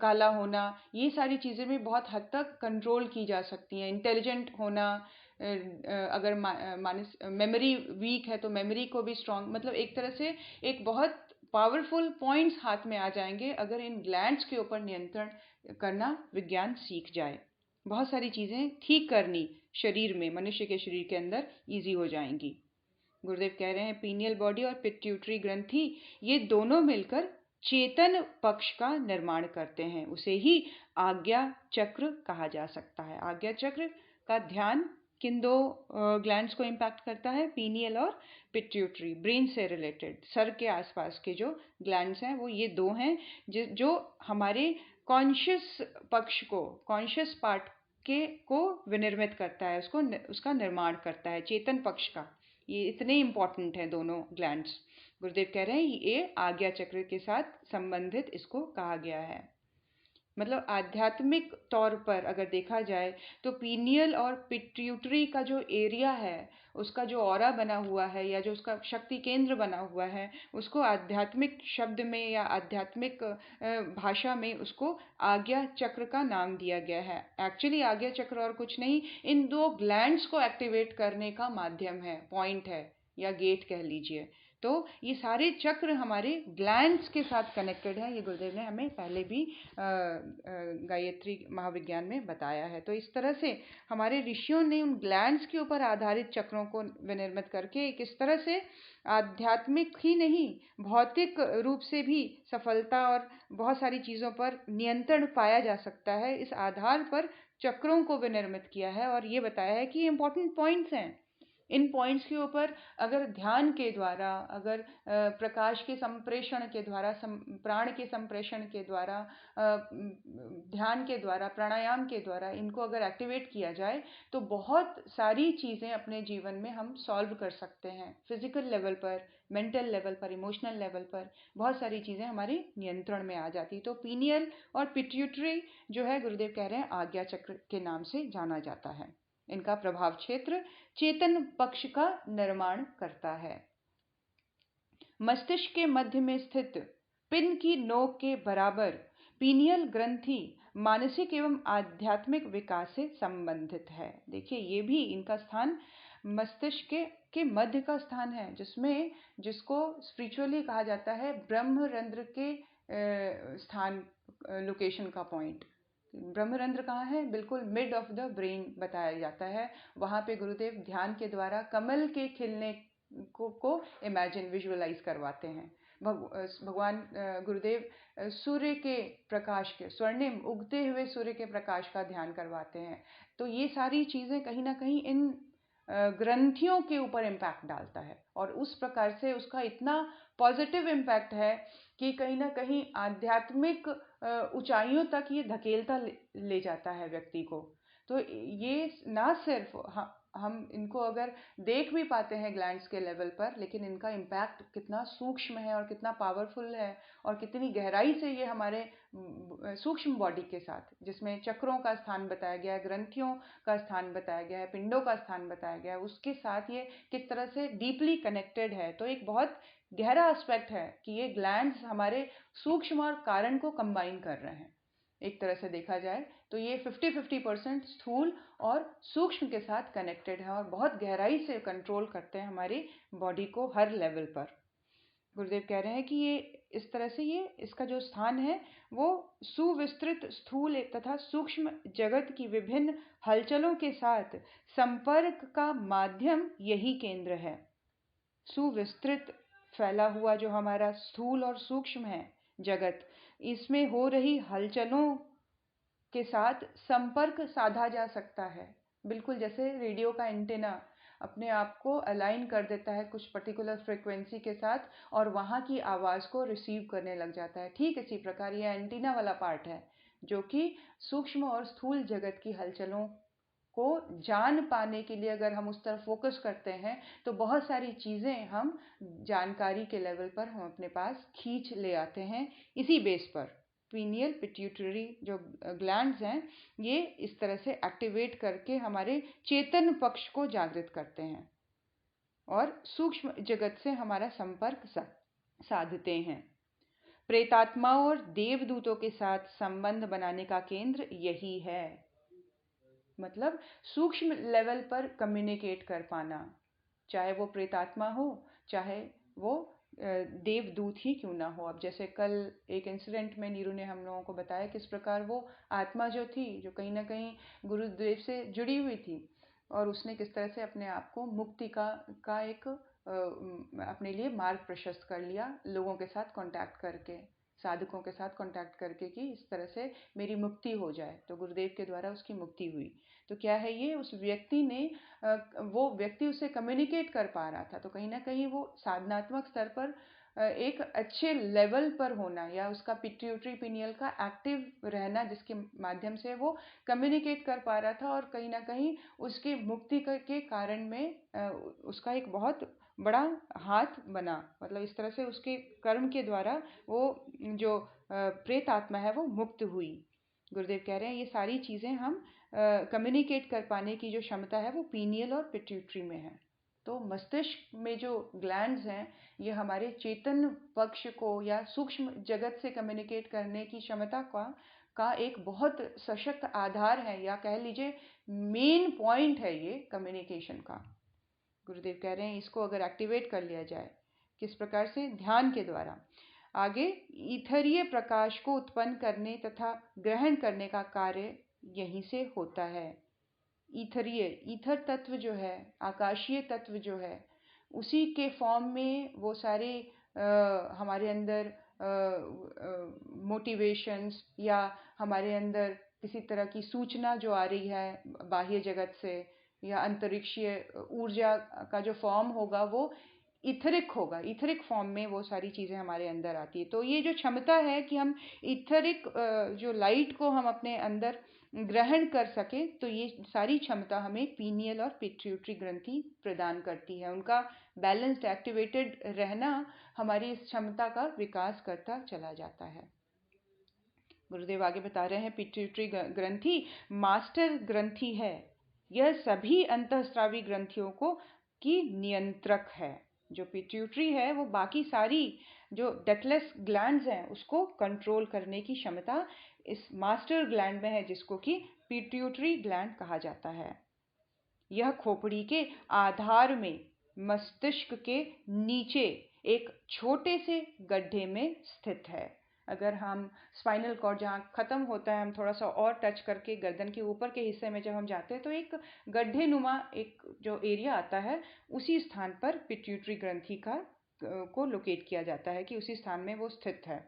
काला होना, ये सारी चीज़ें भी बहुत हद तक कंट्रोल की जा सकती हैं। इंटेलिजेंट होना, अगर मेमोरी वीक है तो मेमोरी को भी स्ट्रांग, मतलब एक तरह से एक बहुत पावरफुल पॉइंट्स हाथ में आ जाएंगे अगर इन ग्लैंड्स के ऊपर नियंत्रण करना विज्ञान सीख जाए। बहुत सारी चीज़ें ठीक करनी शरीर में, मनुष्य के शरीर के अंदर इजी हो जाएंगी। गुरुदेव कह रहे हैं पीनियल बॉडी और पिट्यूटरी ग्रंथि ये दोनों मिलकर चेतन पक्ष का निर्माण करते हैं। उसे ही आज्ञा चक्र कहा जा सकता है। आज्ञा चक्र का ध्यान किन दो ग्लैंड्स को इम्पैक्ट करता है, पीनियल और पिट्यूटरी, ब्रेन से रिलेटेड सर के आसपास के जो ग्लैंड्स हैं वो ये दो हैं जो हमारे कॉन्शियस पक्ष को, कॉन्शियस पार्ट को विनिर्मित करता है, उसका निर्माण करता है, चेतन पक्ष का। ये इतने इंपॉर्टेंट हैं दोनों ग्लैंड्स। गुरुदेव कह रहे हैं ये आज्ञा चक्र के साथ संबंधित इसको कहा गया है। मतलब आध्यात्मिक तौर पर अगर देखा जाए तो पीनियल और पिट्यूटरी का जो एरिया है, उसका जो ऑरा बना हुआ है या जो उसका शक्ति केंद्र बना हुआ है, उसको आध्यात्मिक शब्द में या आध्यात्मिक भाषा में उसको आज्ञा चक्र का नाम दिया गया है। एक्चुअली आज्ञा चक्र और कुछ नहीं, इन दो ग्लैंड्स को एक्टिवेट करने का माध्यम है, पॉइंट है या गेट कह लीजिए। तो ये सारे चक्र हमारे ग्लैंड्स के साथ कनेक्टेड है। ये गुरुदेव ने हमें पहले भी गायत्री महाविज्ञान में बताया है। तो इस तरह से हमारे ऋषियों ने उन ग्लैंड्स के ऊपर आधारित चक्रों को विनिर्मित करके किस तरह से आध्यात्मिक ही नहीं, भौतिक रूप से भी सफलता और बहुत सारी चीज़ों पर नियंत्रण पाया जा सकता है, इस आधार पर चक्रों को विनिर्मित किया है और ये बताया है कि ये इंपॉर्टेंट पॉइंट्स हैं। इन पॉइंट्स के ऊपर अगर ध्यान के द्वारा, अगर प्रकाश के संप्रेषण के द्वारा, प्राण के संप्रेषण के द्वारा, ध्यान के द्वारा, प्राणायाम के द्वारा इनको अगर एक्टिवेट किया जाए तो बहुत सारी चीज़ें अपने जीवन में हम सॉल्व कर सकते हैं। फिजिकल लेवल पर, मेंटल लेवल पर, इमोशनल लेवल पर बहुत सारी चीज़ें हमारे नियंत्रण में आ जाती। तो पीनियल और पिट्यूटरी जो है, गुरुदेव कह रहे हैं आज्ञा चक्र के नाम से जाना जाता है। इनका प्रभाव क्षेत्र चेतन पक्ष का निर्माण करता है। मस्तिष्क के मध्य में स्थित पिन की नोक के बराबर पीनियल ग्रंथि मानसिक एवं आध्यात्मिक विकास से संबंधित है। देखिए, ये भी इनका स्थान मस्तिष्क के मध्य का स्थान है, जिसको स्पिरिचुअली कहा जाता है ब्रह्मरंध्र के स्थान, लोकेशन का पॉइंट। ब्रह्मरंध्र कहाँ है? बिल्कुल मिड ऑफ द ब्रेन बताया जाता है। वहां पे गुरुदेव ध्यान के द्वारा कमल के खिलने को इमेजिन, विजुअलाइज करवाते हैं। भगवान गुरुदेव सूर्य के प्रकाश के, स्वर्णिम उगते हुए सूर्य के प्रकाश का ध्यान करवाते हैं। तो ये सारी चीजें कहीं ना कहीं इन ग्रंथियों के ऊपर इम्पैक्ट डालता है, और उस प्रकार से उसका इतना पॉजिटिव इम्पैक्ट है कि कहीं ना कहीं आध्यात्मिक ऊंचाइयों तक ये धकेलता ले जाता है व्यक्ति को। तो ये ना सिर्फ हम इनको अगर देख भी पाते हैं ग्लैंड्स के लेवल पर, लेकिन इनका इम्पैक्ट कितना सूक्ष्म है और कितना पावरफुल है, और कितनी गहराई से ये हमारे सूक्ष्म बॉडी के साथ, जिसमें चक्रों का स्थान बताया गया है, ग्रंथियों का स्थान बताया गया है, पिंडों का स्थान बताया गया है, उसके साथ ये किस तरह से डीपली कनेक्टेड है। तो एक बहुत गहरा एस्पेक्ट है कि ये ग्लैंड्स हमारे सूक्ष्म और कारण को कंबाइन कर रहे हैं। एक तरह से देखा जाए तो ये 50-50% स्थूल और सूक्ष्म के साथ कनेक्टेड है, और बहुत गहराई से कंट्रोल करते हैं हमारी बॉडी को हर लेवल पर। गुरुदेव कह रहे हैं कि ये इस तरह से इसका जो स्थान है वो सुविस्तृत स्थूल तथा सूक्ष्म जगत की विभिन्न हलचलों के साथ संपर्क का माध्यम यही केंद्र है। सुविस्तृत, फैला हुआ जो हमारा स्थूल और सूक्ष्म है जगत, इसमें हो रही हलचलों के साथ संपर्क साधा जा सकता है। बिल्कुल जैसे रेडियो का एंटेना अपने आप को अलाइन कर देता है कुछ पर्टिकुलर फ्रीक्वेंसी के साथ, और वहाँ की आवाज़ को रिसीव करने लग जाता है। ठीक इसी प्रकार ये एंटीना वाला पार्ट है, जो कि सूक्ष्म और स्थूल जगत की हलचलों को जान पाने के लिए अगर हम उस तरफ फोकस करते हैं तो बहुत सारी चीज़ें हम जानकारी के लेवल पर हम अपने पास खींच ले आते हैं। इसी बेस पर पीनियल पिट्यूटरी जो ग्लैंड्स हैं, ये इस तरह से एक्टिवेट करके हमारे चेतन पक्ष को जागृत करते हैं और सूक्ष्म जगत से हमारा संपर्क साधते हैं। प्रेतात्माओं और देवदूतों के साथ संबंध बनाने का केंद्र यही है। मतलब सूक्ष्म लेवल पर कम्युनिकेट कर पाना, चाहे वो प्रेतात्मा हो, चाहे वो देवदूत ही क्यों ना हो। अब जैसे कल एक इंसिडेंट में नीरू ने हम लोगों को बताया किस प्रकार वो आत्मा जो थी, जो कहीं ना कहीं गुरुदेव से जुड़ी हुई थी, और उसने किस तरह से अपने आप को मुक्ति का एक अपने लिए मार्ग प्रशस्त कर लिया, लोगों के साथ कांटेक्ट करके, साधकों के साथ कांटेक्ट करके, कि इस तरह से मेरी मुक्ति हो जाए। तो गुरुदेव के द्वारा उसकी मुक्ति हुई। तो क्या है ये, उस व्यक्ति ने वो व्यक्ति उससे कम्युनिकेट कर पा रहा था। तो कहीं ना कहीं वो साधनात्मक स्तर पर एक अच्छे लेवल पर होना, या उसका पिट्यूटरी पिनियल का एक्टिव रहना, जिसके माध्यम से वो कम्युनिकेट कर पा रहा था, और कहीं ना कहीं उसकी मुक्ति के कारण में उसका एक बहुत बड़ा हाथ बना। मतलब इस तरह से उसके कर्म के द्वारा वो जो प्रेत आत्मा है वो मुक्त हुई। गुरुदेव कह रहे हैं ये सारी चीज़ें हम कम्युनिकेट कर पाने की जो क्षमता है वो पीनियल और पिट्यूटरी में है। तो मस्तिष्क में जो ग्लैंड्स हैं, ये हमारे चेतन पक्ष को या सूक्ष्म जगत से कम्युनिकेट करने की क्षमता का एक बहुत सशक्त आधार है, या कह लीजिए मेन पॉइंट है ये कम्युनिकेशन का। गुरुदेव कह रहे हैं इसको अगर एक्टिवेट कर लिया जाए, किस प्रकार से, ध्यान के द्वारा, आगे ईथरीय प्रकाश को उत्पन्न करने तथा ग्रहण करने का कार्य यहीं से होता है। ईथरीय, ईथर तत्व जो है, आकाशीय तत्व जो है, उसी के फॉर्म में वो सारे हमारे अंदर मोटिवेशंस, या हमारे अंदर किसी तरह की सूचना जो आ रही है बाह्य जगत से, या अंतरिक्षीय ऊर्जा का जो फॉर्म होगा वो इथरिक होगा। इथरिक फॉर्म में वो सारी चीज़ें हमारे अंदर आती है। तो ये जो क्षमता है कि हम इथरिक जो लाइट को हम अपने अंदर ग्रहण कर सके, तो ये सारी क्षमता हमें पीनियल और पिट्यूटरी ग्रंथि प्रदान करती है। उनका बैलेंस्ड एक्टिवेटेड रहना हमारी इस क्षमता का विकास करता चला जाता है। गुरुदेव आगे बता रहे हैं, पिट्यूटरी ग्रंथि मास्टर ग्रंथि है। यह सभी अंतःस्रावी ग्रंथियों की नियंत्रक है। जो पिट्यूटरी है वो बाकी सारी जो डक्टलेस ग्लैंड्स हैं उसको कंट्रोल करने की क्षमता इस मास्टर ग्लैंड में है, जिसको कि पिट्यूटरी ग्लैंड कहा जाता है। यह खोपड़ी के आधार में मस्तिष्क के नीचे एक छोटे से गड्ढे में स्थित है। अगर हम स्पाइनल कॉर्ड जहाँ खत्म होता है, हम थोड़ा सा और टच करके गर्दन के ऊपर के हिस्से में जब हम जाते हैं तो एक गड्ढे नुमा एक जो एरिया आता है, उसी स्थान पर पिट्यूटरी ग्रंथि को लोकेट किया जाता है कि उसी स्थान में वो स्थित है,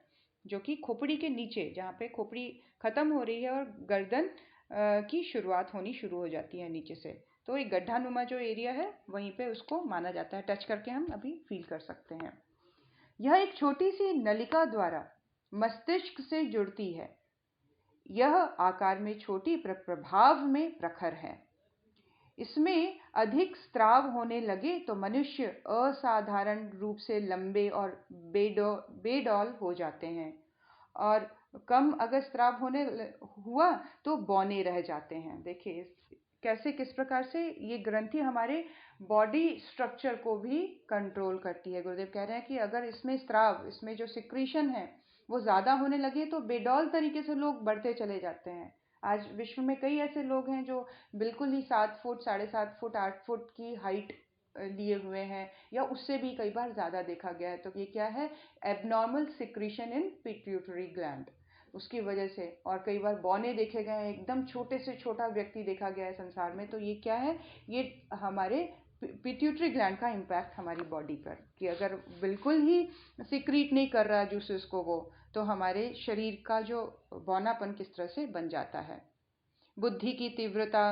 जो कि खोपड़ी के नीचे, जहाँ पे खोपड़ी खत्म हो रही है और गर्दन की शुरुआत होनी शुरू हो जाती है नीचे से। तो एक गड्ढा नुमा जो एरिया है वहीं पे उसको माना जाता है। टच करके हम अभी फील कर सकते हैं। यह एक छोटी सी नलिका द्वारा मस्तिष्क से जुड़ती है। यह आकार में छोटी प्रभाव में प्रखर है। इसमें अधिक स्त्राव होने लगे तो मनुष्य असाधारण रूप से लंबे और बेडौल हो जाते हैं, और कम अगर स्त्राव होने हुआ तो बौने रह जाते हैं। देखिए कैसे किस प्रकार से ये ग्रंथि हमारे बॉडी स्ट्रक्चर को भी कंट्रोल करती है। गुरुदेव कह रहे हैं कि अगर इसमें स्त्राव, इसमें जो सिक्रीशन है वो ज़्यादा होने लगे तो बेडौल तरीके से लोग बढ़ते चले जाते हैं। आज विश्व में कई ऐसे लोग हैं जो बिल्कुल ही 7 फुट, 7.5 फुट, 8 फुट की हाइट लिए हुए हैं, या उससे भी कई बार ज़्यादा देखा गया है। तो ये क्या है? एबनॉर्मल सिक्रीशन इन पिट्यूटरी ग्लैंड, उसकी वजह से। और कई बार बौने देखे गए हैं, एकदम छोटे से छोटा व्यक्ति देखा गया है संसार में। तो ये क्या है? ये हमारे पिट्यूटरी ग्लैंड का इम्पैक्ट हमारी बॉडी पर, कि अगर बिल्कुल ही सिक्रीट नहीं कर रहा जूसेस को वो, तो हमारे शरीर का जो बौनापन किस तरह से बन जाता है। बुद्धि की तीव्रता,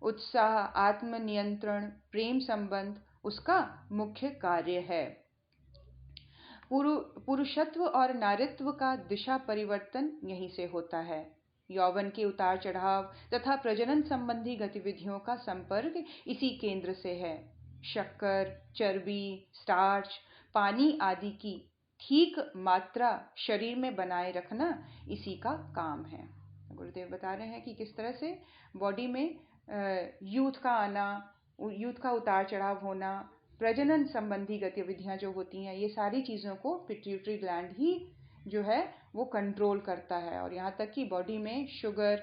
उत्साह, आत्मनियंत्रण, प्रेम संबंध उसका मुख्य कार्य है। पुरुषत्व और नारीत्व का दिशा परिवर्तन यहीं से होता है। यौवन के उतार चढ़ाव तथा प्रजनन संबंधी गतिविधियों का संपर्क इसी केंद्र से है। शक्कर, चर्बी, स्टार्च, पानी आदि की ठीक मात्रा शरीर में बनाए रखना इसी का काम है। गुरुदेव बता रहे हैं कि किस तरह से बॉडी में यूथ का आना, यूथ का उतार चढ़ाव होना, प्रजनन संबंधी गतिविधियां जो होती हैं, ये सारी चीज़ों को पिट्यूटरी ग्लैंड ही जो है वो कंट्रोल करता है। और यहाँ तक कि बॉडी में शुगर,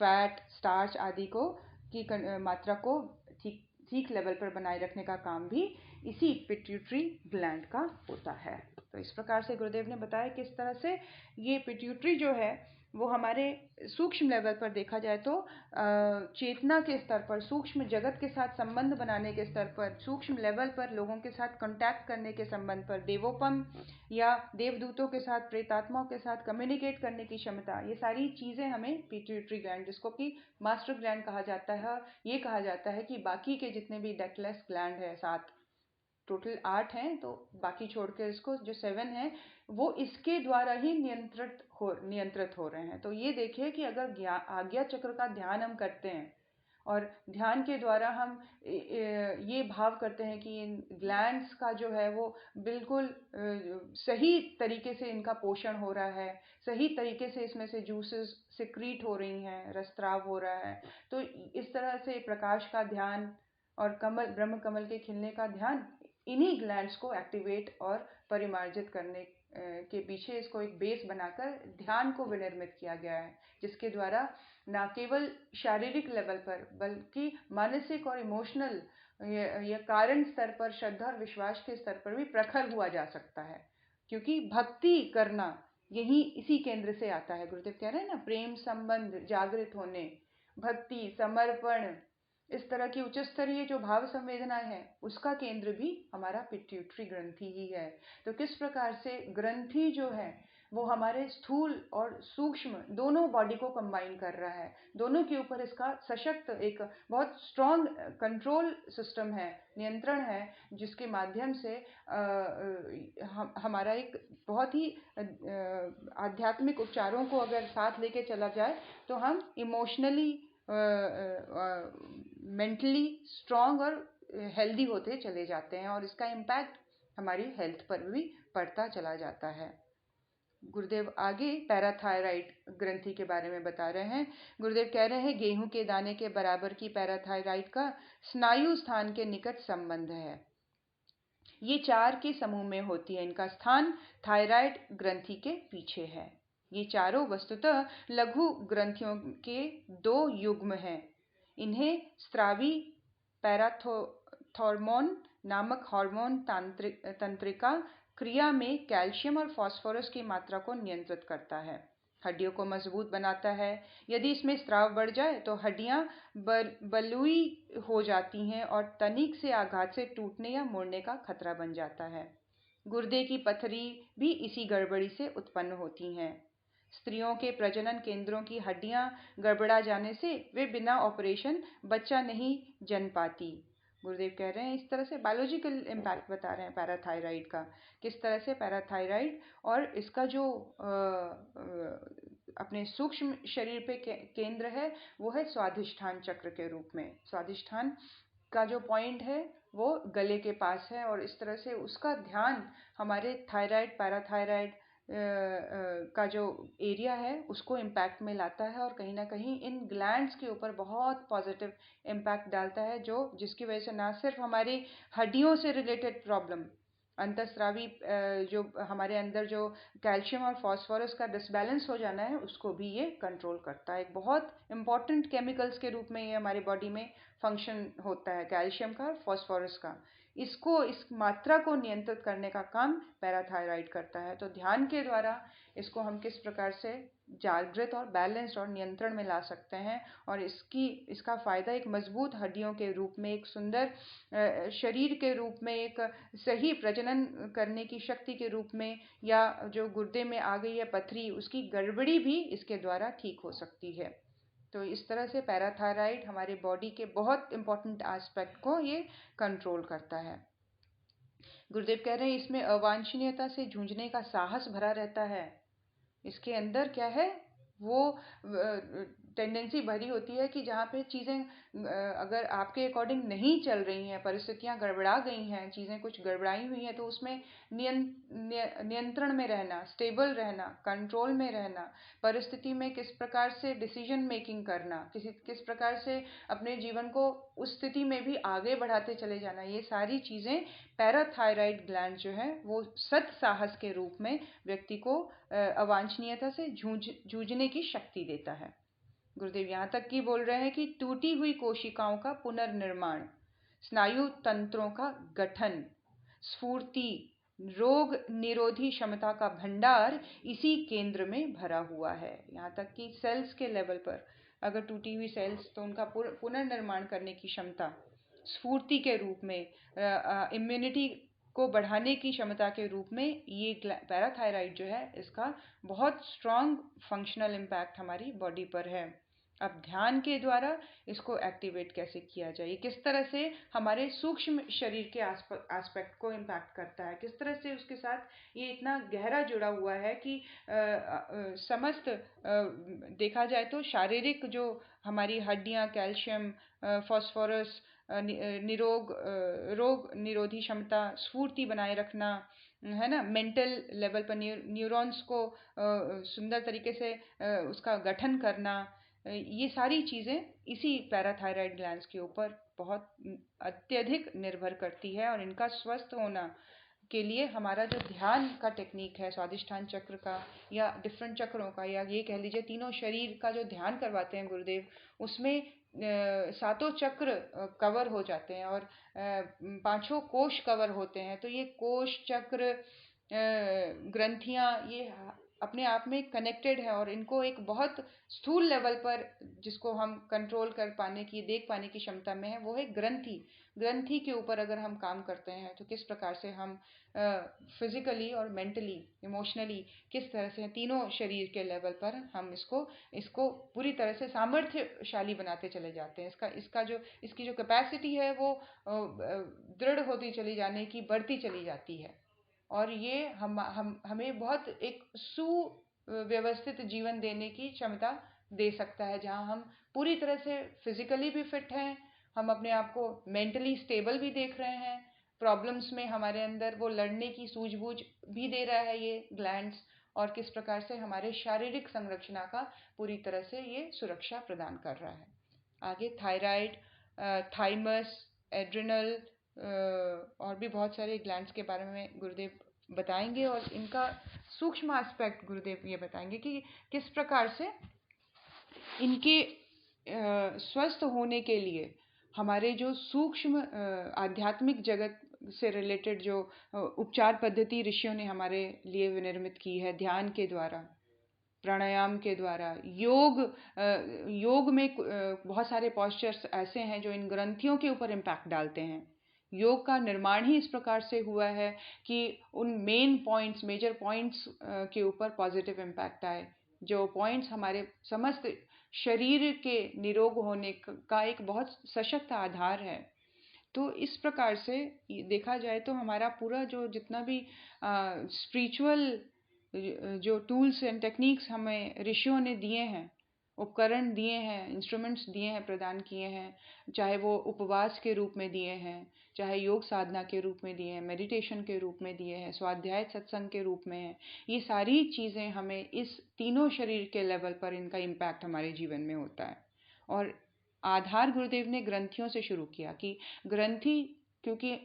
फैट, स्टार्च आदि की मात्रा को ठीक लेवल पर बनाए रखने का काम भी इसी पिट्यूटरी ग्लैंड का होता है। तो इस प्रकार से गुरुदेव ने बताया किस तरह से ये पिट्यूटरी जो है वो हमारे सूक्ष्म लेवल पर देखा जाए तो चेतना के स्तर पर, सूक्ष्म जगत के साथ संबंध बनाने के स्तर पर, सूक्ष्म लेवल पर लोगों के साथ कांटेक्ट करने के संबंध पर, देवोपम या देवदूतों के साथ, प्रेतात्माओं के साथ कम्युनिकेट करने की क्षमता, ये सारी चीज़ें हमें पिट्यूटरी ग्लैंड, जिसको कि मास्टर ग्लैंड कहा जाता है, ये कहा जाता है कि बाकी के जितने भी डक्टलेस ग्लैंड है, 7 टोटल 8 हैं, तो बाकी छोड़ के इसको जो 7 है वो इसके द्वारा ही नियंत्रित हो रहे हैं। तो ये देखिए कि अगर आज्ञा चक्र का ध्यान हम करते हैं और ध्यान के द्वारा हम ये भाव करते हैं कि इन ग्लैंड्स का जो है वो बिल्कुल सही तरीके से इनका पोषण हो रहा है, सही तरीके से इसमें से जूसेस सिक्रीट हो रही हैं, रसस्राव हो रहा है, तो इस तरह से प्रकाश का ध्यान और ब्रह्म कमल के खिलने का ध्यान इन्हीं ग्लैंड्स को एक्टिवेट और परिमार्जित करने के पीछे इसको एक बेस बनाकर ध्यान को विनिर्मित किया गया है, जिसके द्वारा न केवल शारीरिक लेवल पर बल्कि मानसिक और इमोशनल या कारण स्तर पर, श्रद्धा और विश्वास के स्तर पर भी प्रखर हुआ जा सकता है। क्योंकि भक्ति करना यही इसी केंद्र से आता है। गुरुदेव कह रहे हैं ना, प्रेम संबंध जागृत होने, भक्ति, समर्पण, इस तरह की उच्च स्तरीय जो भाव संवेदना है उसका केंद्र भी हमारा पिट्यूटरी ग्रंथि ही है। तो किस प्रकार से ग्रंथि जो है वो हमारे स्थूल और सूक्ष्म दोनों बॉडी को कंबाइन कर रहा है। दोनों के ऊपर इसका सशक्त एक बहुत स्ट्रॉन्ग कंट्रोल सिस्टम है, नियंत्रण है, जिसके माध्यम से हमारा एक बहुत ही आध्यात्मिक उपचारों को अगर साथ लेके चला जाए तो हम इमोशनली मेंटली स्ट्रॉन्ग और हेल्दी होते चले जाते हैं और इसका इम्पैक्ट हमारी हेल्थ पर भी पड़ता चला जाता है। गुरुदेव आगे पैराथायराइड ग्रंथि के बारे में बता रहे हैं। गुरुदेव कह रहे हैं गेहूं के दाने के बराबर की पैराथायराइड का स्नायु स्थान के निकट संबंध है। ये 4 के समूह में होती है। इनका स्थान थायराइड ग्रंथि के पीछे है। ये चारों वस्तुतः लघु ग्रंथियों के 2 युग्म हैं। इन्हें स्रावी पैराथॉर्मोन नामक हार्मोन तंत्रिका क्रिया में कैल्शियम और फास्फोरस की मात्रा को नियंत्रित करता है, हड्डियों को मजबूत बनाता है। यदि इसमें स्राव बढ़ जाए तो हड्डियां बलुई हो जाती हैं और तनिक से आघात से टूटने या मुड़ने का खतरा बन जाता है। गुर्दे की पथरी भी इसी गड़बड़ी से उत्पन्न होती हैं। स्त्रियों के प्रजनन केंद्रों की हड्डियां गड़बड़ा जाने से वे बिना ऑपरेशन बच्चा नहीं जन पाती। गुरुदेव कह रहे हैं इस तरह से बायोलॉजिकल इम्पैक्ट बता रहे हैं पैराथायराइड का, किस तरह से पैराथायराइड और इसका जो अपने सूक्ष्म शरीर पे केंद्र है वो है स्वादिष्ठान चक्र के रूप में। स्वादिष्ठान का जो पॉइंट है वो गले के पास है और इस तरह से उसका ध्यान हमारे थायराइड पैराथायराइड का जो एरिया है उसको इम्पैक्ट में लाता है और कहीं ना कहीं इन ग्लैंड्स के ऊपर बहुत पॉजिटिव इम्पैक्ट डालता है, जो जिसकी वजह से ना सिर्फ हमारी हड्डियों से रिलेटेड प्रॉब्लम, अंतःस्रावी जो हमारे अंदर जो कैल्शियम और फास्फोरस का डिसबैलेंस हो जाना है उसको भी ये कंट्रोल करता है। एक बहुत इंपॉर्टेंट केमिकल्स के रूप में ये हमारी बॉडी में फंक्शन होता है, कैल्शियम का और फास्फोरस का। इसको इस मात्रा को नियंत्रित करने का काम पैराथायराइड करता है। तो ध्यान के द्वारा इसको हम किस प्रकार से जागृत और बैलेंस्ड और नियंत्रण में ला सकते हैं और इसका फायदा एक मजबूत हड्डियों के रूप में, एक सुंदर शरीर के रूप में, एक सही प्रजनन करने की शक्ति के रूप में, या जो गुर्दे में आ गई है पथरी उसकी गड़बड़ी भी इसके द्वारा ठीक हो सकती है। तो इस तरह से पैराथायराइड हमारे बॉडी के बहुत इंपॉर्टेंट एस्पेक्ट को ये कंट्रोल करता है। गुरुदेव कह रहे हैं इसमें अवांछनीयता से जूझने का साहस भरा रहता है। इसके अंदर क्या है वो टेंडेंसी भरी होती है कि जहाँ पे चीज़ें अगर आपके अकॉर्डिंग नहीं चल रही हैं, परिस्थितियाँ गड़बड़ा गई हैं, चीज़ें कुछ गड़बड़ाई हुई हैं, तो उसमें नियंत्रण में रहना, स्टेबल रहना, कंट्रोल में रहना, परिस्थिति में किस प्रकार से डिसीजन मेकिंग करना, किस प्रकार से अपने जीवन को उस स्थिति में भी आगे बढ़ाते चले जाना, ये सारी चीज़ें पैराथायराइड ग्लैंड जो है वो सत्साहस के रूप में व्यक्ति को अवांछनीयता से जूझने की शक्ति देता है। गुरुदेव यहाँ तक कि बोल रहे हैं कि टूटी हुई कोशिकाओं का पुनर्निर्माण, स्नायु तंत्रों का गठन, स्फूर्ति, रोग निरोधी क्षमता का भंडार इसी केंद्र में भरा हुआ है। यहाँ तक कि सेल्स के लेवल पर अगर टूटी हुई सेल्स तो उनका पुनर्निर्माण करने की क्षमता, स्फूर्ति के रूप में, इम्यूनिटी को बढ़ाने की क्षमता के रूप में ये पैराथायराइड जो है इसका बहुत स्ट्रॉन्ग फंक्शनल इम्पैक्ट हमारी बॉडी पर है। अब ध्यान के द्वारा इसको एक्टिवेट कैसे किया जाए, किस तरह से हमारे सूक्ष्म शरीर के एस्पेक्ट को इम्पैक्ट करता है, किस तरह से उसके साथ ये इतना गहरा जुड़ा हुआ है कि समस्त देखा जाए तो शारीरिक जो हमारी हड्डियां, कैल्शियम, फास्फोरस, रोग निरोधी क्षमता, स्फूर्ति बनाए रखना, है ना, मेंटल लेवल पर न्यूरॉन्स को सुंदर तरीके से उसका गठन करना, ये सारी चीज़ें इसी पैराथायराइड ग्लैंड्स के ऊपर बहुत अत्यधिक निर्भर करती है। और इनका स्वस्थ होना के लिए हमारा जो ध्यान का टेक्निक है स्वादिष्ठान चक्र का या डिफरेंट चक्रों का, या ये कह लीजिए तीनों शरीर का जो ध्यान करवाते हैं गुरुदेव, उसमें 7 चक्र कवर हो जाते हैं और 5 कोश कवर होते हैं। तो ये कोश, चक्र, ग्रंथियां, ये अपने आप में कनेक्टेड है और इनको एक बहुत स्थूल लेवल पर जिसको हम कंट्रोल कर पाने की, देख पाने की क्षमता में है, वो है ग्रंथि। ग्रंथि के ऊपर अगर हम काम करते हैं तो किस प्रकार से हम फिजिकली और मेंटली, इमोशनली किस तरह से तीनों शरीर के लेवल पर हम इसको पूरी तरह से सामर्थ्यशाली बनाते चले जाते हैं। इसकी जो कैपेसिटी है वो दृढ़ होती चली जाने की, बढ़ती चली जाती है। और ये हमें बहुत एक सुव्यवस्थित जीवन देने की क्षमता दे सकता है, जहाँ हम पूरी तरह से फिजिकली भी फिट हैं, हम अपने आप को मेंटली स्टेबल भी देख रहे हैं, प्रॉब्लम्स में हमारे अंदर वो लड़ने की सूझबूझ भी दे रहा है ये ग्लैंड्स, और किस प्रकार से हमारे शारीरिक संरचना का पूरी तरह से ये सुरक्षा प्रदान कर रहा है। आगे थायराइड, थाइमस, एड्रिनल और भी बहुत सारे ग्लैंड्स के बारे में गुरुदेव बताएंगे, और इनका सूक्ष्म एस्पेक्ट गुरुदेव ये बताएंगे कि किस प्रकार से इनके स्वस्थ होने के लिए हमारे जो सूक्ष्म आध्यात्मिक जगत से रिलेटेड जो उपचार पद्धति ऋषियों ने हमारे लिए विनिर्मित की है, ध्यान के द्वारा, प्राणायाम के द्वारा, योग में बहुत सारे पॉस्चर्स ऐसे हैं जो इन ग्रंथियों के ऊपर इम्पैक्ट डालते हैं। योग का निर्माण ही इस प्रकार से हुआ है कि उन मेजर पॉइंट्स के ऊपर पॉजिटिव इम्पैक्ट आए, जो पॉइंट्स हमारे समस्त शरीर के निरोग होने का एक बहुत सशक्त आधार है। तो इस प्रकार से देखा जाए तो हमारा पूरा जो जितना भी स्पिरिचुअल जो टूल्स एंड टेक्निक्स हमें ऋषियों ने दिए हैं, उपकरण दिए हैं, इंस्ट्रूमेंट्स दिए हैं, प्रदान किए हैं, चाहे वो उपवास के रूप में दिए हैं, चाहे योग साधना के रूप में दिए हैं, मेडिटेशन के रूप में दिए हैं, स्वाध्याय सत्संग के रूप में है, ये सारी चीज़ें हमें इस तीनों शरीर के लेवल पर इनका इम्पैक्ट हमारे जीवन में होता है। और आधार गुरुदेव ने ग्रंथियों से शुरू किया कि ग्रंथि, क्योंकि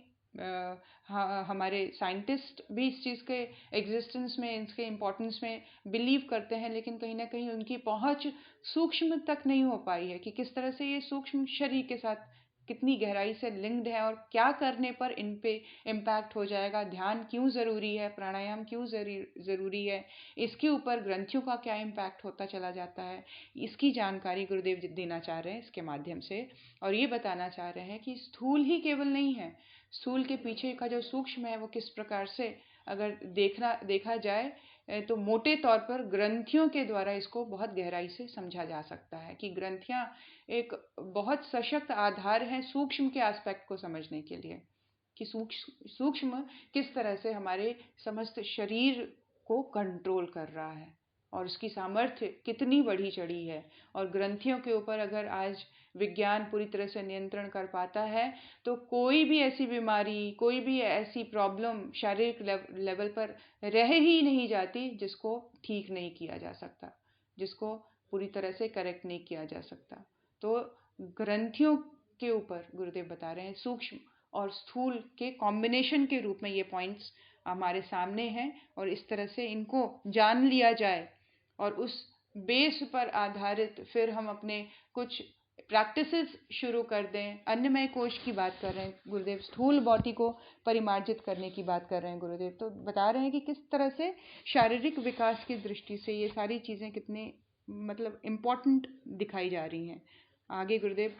हमारे साइंटिस्ट भी इस चीज़ के एग्जिस्टेंस में, इसके इम्पोर्टेंस में बिलीव करते हैं, लेकिन कहीं ना कहीं उनकी पहुंच सूक्ष्म तक नहीं हो पाई है कि किस तरह से ये सूक्ष्म शरीर के साथ कितनी गहराई से लिंक्ड है और क्या करने पर इन पे इम्पैक्ट हो जाएगा, ध्यान क्यों ज़रूरी है, प्राणायाम क्यों ज़रूरी है, इसके ऊपर ग्रंथियों का क्या इम्पैक्ट होता चला जाता है, इसकी जानकारी गुरुदेव देना चाह रहे हैं इसके माध्यम से। और ये बताना चाह रहे हैं कि स्थूल ही केवल नहीं है, स्थूल के पीछे का जो सूक्ष्म है वो किस प्रकार से अगर देखा जाए तो मोटे तौर पर ग्रंथियों के द्वारा इसको बहुत गहराई से समझा जा सकता है कि ग्रंथियां एक बहुत सशक्त आधार है सूक्ष्म के एस्पेक्ट को समझने के लिए, कि सूक्ष्म किस तरह से हमारे समस्त शरीर को कंट्रोल कर रहा है और उसकी सामर्थ्य कितनी बढ़ी चढ़ी है। और ग्रंथियों के ऊपर अगर आज विज्ञान पूरी तरह से नियंत्रण कर पाता है तो कोई भी ऐसी बीमारी, कोई भी ऐसी प्रॉब्लम शारीरिक लेवल पर रह ही नहीं जाती जिसको ठीक नहीं किया जा सकता, जिसको पूरी तरह से करेक्ट नहीं किया जा सकता। तो ग्रंथियों के ऊपर गुरुदेव बता रहे हैं सूक्ष्म और स्थूल के कॉम्बिनेशन के रूप में ये पॉइंट्स हमारे सामने हैं, और इस तरह से इनको जान लिया जाए और उस बेस पर आधारित फिर हम अपने कुछ प्रैक्टिसेस शुरू कर दें। अन्नमय कोश की बात कर रहे हैं गुरुदेव, स्थूल बॉडी को परिमार्जित करने की बात कर रहे हैं गुरुदेव, तो बता रहे हैं कि किस तरह से शारीरिक विकास की दृष्टि से ये सारी चीज़ें कितने मतलब इम्पोर्टेंट दिखाई जा रही हैं। आगे गुरुदेव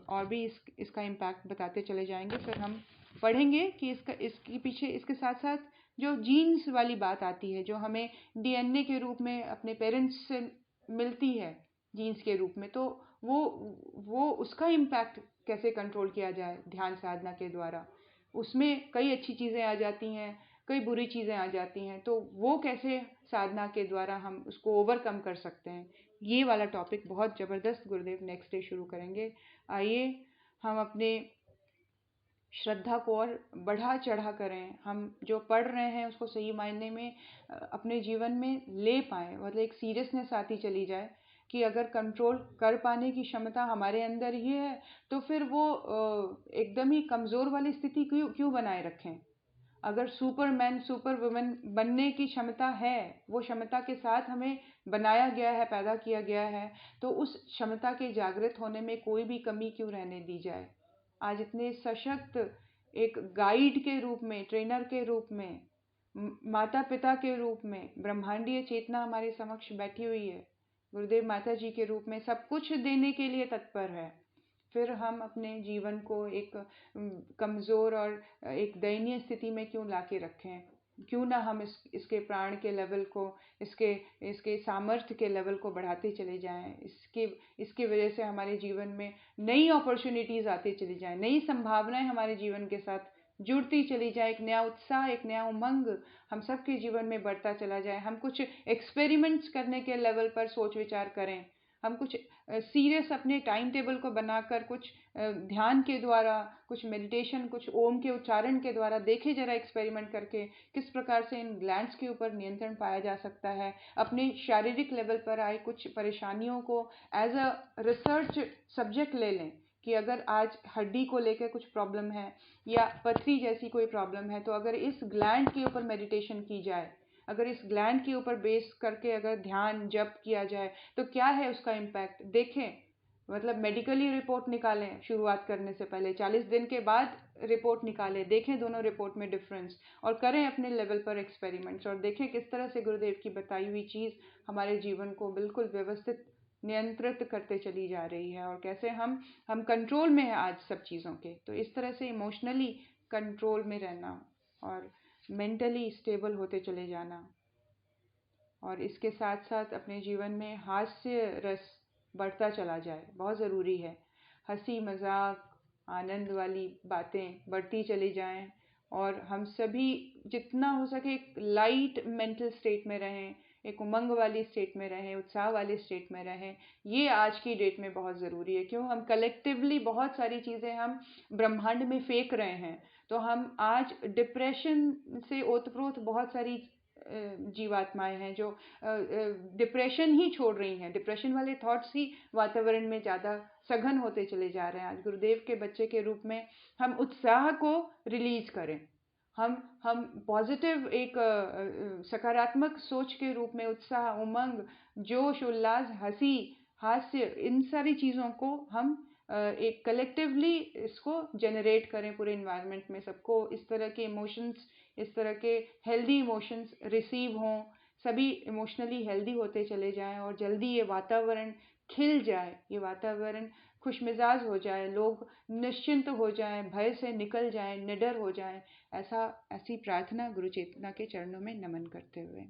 और भी इसका इम्पैक्ट बताते चले जाएंगे, फिर हम पढ़ेंगे कि इसके पीछे इसके साथ साथ जो जीन्स वाली बात आती है, जो हमें डीएनए के रूप में अपने पेरेंट्स से मिलती है जीन्स के रूप में, तो वो उसका इम्पैक्ट कैसे कंट्रोल किया जाए ध्यान साधना के द्वारा। उसमें कई अच्छी चीज़ें आ जाती हैं, कई बुरी चीज़ें आ जाती हैं, तो वो कैसे साधना के द्वारा हम उसको ओवरकम कर सकते हैं, ये वाला टॉपिक बहुत ज़बरदस्त गुरुदेव नेक्स्ट डे शुरू करेंगे। आइए हम अपने श्रद्धा को और बढ़ा चढ़ा करें, हम जो पढ़ रहे हैं उसको सही मायने में अपने जीवन में ले पाएँ, मतलब एक सीरियसनेस आती चली जाए कि अगर कंट्रोल कर पाने की क्षमता हमारे अंदर ही है तो फिर वो एकदम ही कमज़ोर वाली स्थिति क्यों बनाए रखें। अगर सुपरमैन सुपर वुमेन बनने की क्षमता है, वो क्षमता के साथ हमें बनाया गया है, पैदा किया गया है, तो उस क्षमता के जागृत होने में कोई भी कमी क्यों रहने दी जाए। आज इतने सशक्त एक गाइड के रूप में, ट्रेनर के रूप में माता पिता के रूप में ब्रह्मांडीय चेतना हमारे समक्ष बैठी हुई है, गुरुदेव माता जी के रूप में सब कुछ देने के लिए तत्पर है। फिर हम अपने जीवन को एक कमज़ोर और एक दयनीय स्थिति में क्यों लाके रखें? क्यों ना हम इसके प्राण के लेवल को, इसके इसके सामर्थ्य के लेवल को बढ़ाते चले जाएं। इसकी वजह से हमारे जीवन में नई अपॉर्चुनिटीज़ आती चली जाएं, नई संभावनाएं हमारे जीवन के साथ जुड़ती चली जाए, एक नया उत्साह, एक नया उमंग हम सबके जीवन में बढ़ता चला जाए। हम कुछ एक्सपेरिमेंट्स करने के लेवल पर सोच विचार करें। हम कुछ सीरियस अपने टाइम टेबल को बनाकर कुछ ध्यान के द्वारा, कुछ मेडिटेशन, कुछ ओम के उच्चारण के द्वारा देखें जरा एक्सपेरिमेंट करके किस प्रकार से इन ग्लैंड्स के ऊपर नियंत्रण पाया जा सकता है। अपने शारीरिक लेवल पर आए कुछ परेशानियों को एज अ रिसर्च सब्जेक्ट ले लें कि अगर आज हड्डी को लेकर कुछ प्रॉब्लम है या पथरी जैसी कोई प्रॉब्लम है, तो अगर इस ग्लैंड के ऊपर मेडिटेशन की जाए, अगर इस ग्लैंड के ऊपर बेस करके अगर ध्यान जप किया जाए तो क्या है उसका इम्पैक्ट देखें। मतलब मेडिकली रिपोर्ट निकालें, शुरुआत करने से पहले 40 दिन के बाद रिपोर्ट निकालें, देखें दोनों रिपोर्ट में डिफरेंस, और करें अपने लेवल पर एक्सपेरिमेंट्स और देखें किस तरह से गुरुदेव की बताई हुई चीज़ हमारे जीवन को बिल्कुल व्यवस्थित नियंत्रित करते चली जा रही है, और कैसे हम कंट्रोल में हैं आज सब चीज़ों के। तो इस तरह से इमोशनली कंट्रोल में रहना और मेंटली स्टेबल होते चले जाना, और इसके साथ साथ अपने जीवन में हास्य रस बढ़ता चला जाए, बहुत ज़रूरी है। हंसी मजाक आनंद वाली बातें बढ़ती चली जाएं, और हम सभी जितना हो सके एक लाइट मेंटल स्टेट में रहें, एक उमंग वाली स्टेट में रहें, उत्साह वाली स्टेट में रहें। ये आज की डेट में बहुत ज़रूरी है। क्यों? हम कलेक्टिवली बहुत सारी चीज़ें हम ब्रह्मांड में फेंक रहे हैं। तो हम आज डिप्रेशन से ओतप्रोत बहुत सारी जीवात्माएं हैं जो डिप्रेशन ही छोड़ रही हैं, डिप्रेशन वाले थॉट्स ही वातावरण में ज़्यादा सघन होते चले जा रहे हैं। आज गुरुदेव के बच्चे के रूप में हम उत्साह को रिलीज करें, हम पॉजिटिव एक सकारात्मक सोच के रूप में उत्साह, उमंग, जोश, उल्लास, हंसी, हास्य, इन सारी चीज़ों को हम एक कलेक्टिवली इसको जनरेट करें पूरे इन्वायरमेंट में। सबको इस तरह के इमोशंस, इस तरह के हेल्दी इमोशंस रिसीव हों, सभी इमोशनली हेल्दी होते चले जाएं, और जल्दी ये वातावरण खिल जाए, ये वातावरण खुशमिजाज हो जाए, लोग निश्चिंत हो जाएं, भय से निकल जाएं, निडर हो जाएं। ऐसी प्रार्थना गुरु चेतना के चरणों में नमन करते हुए।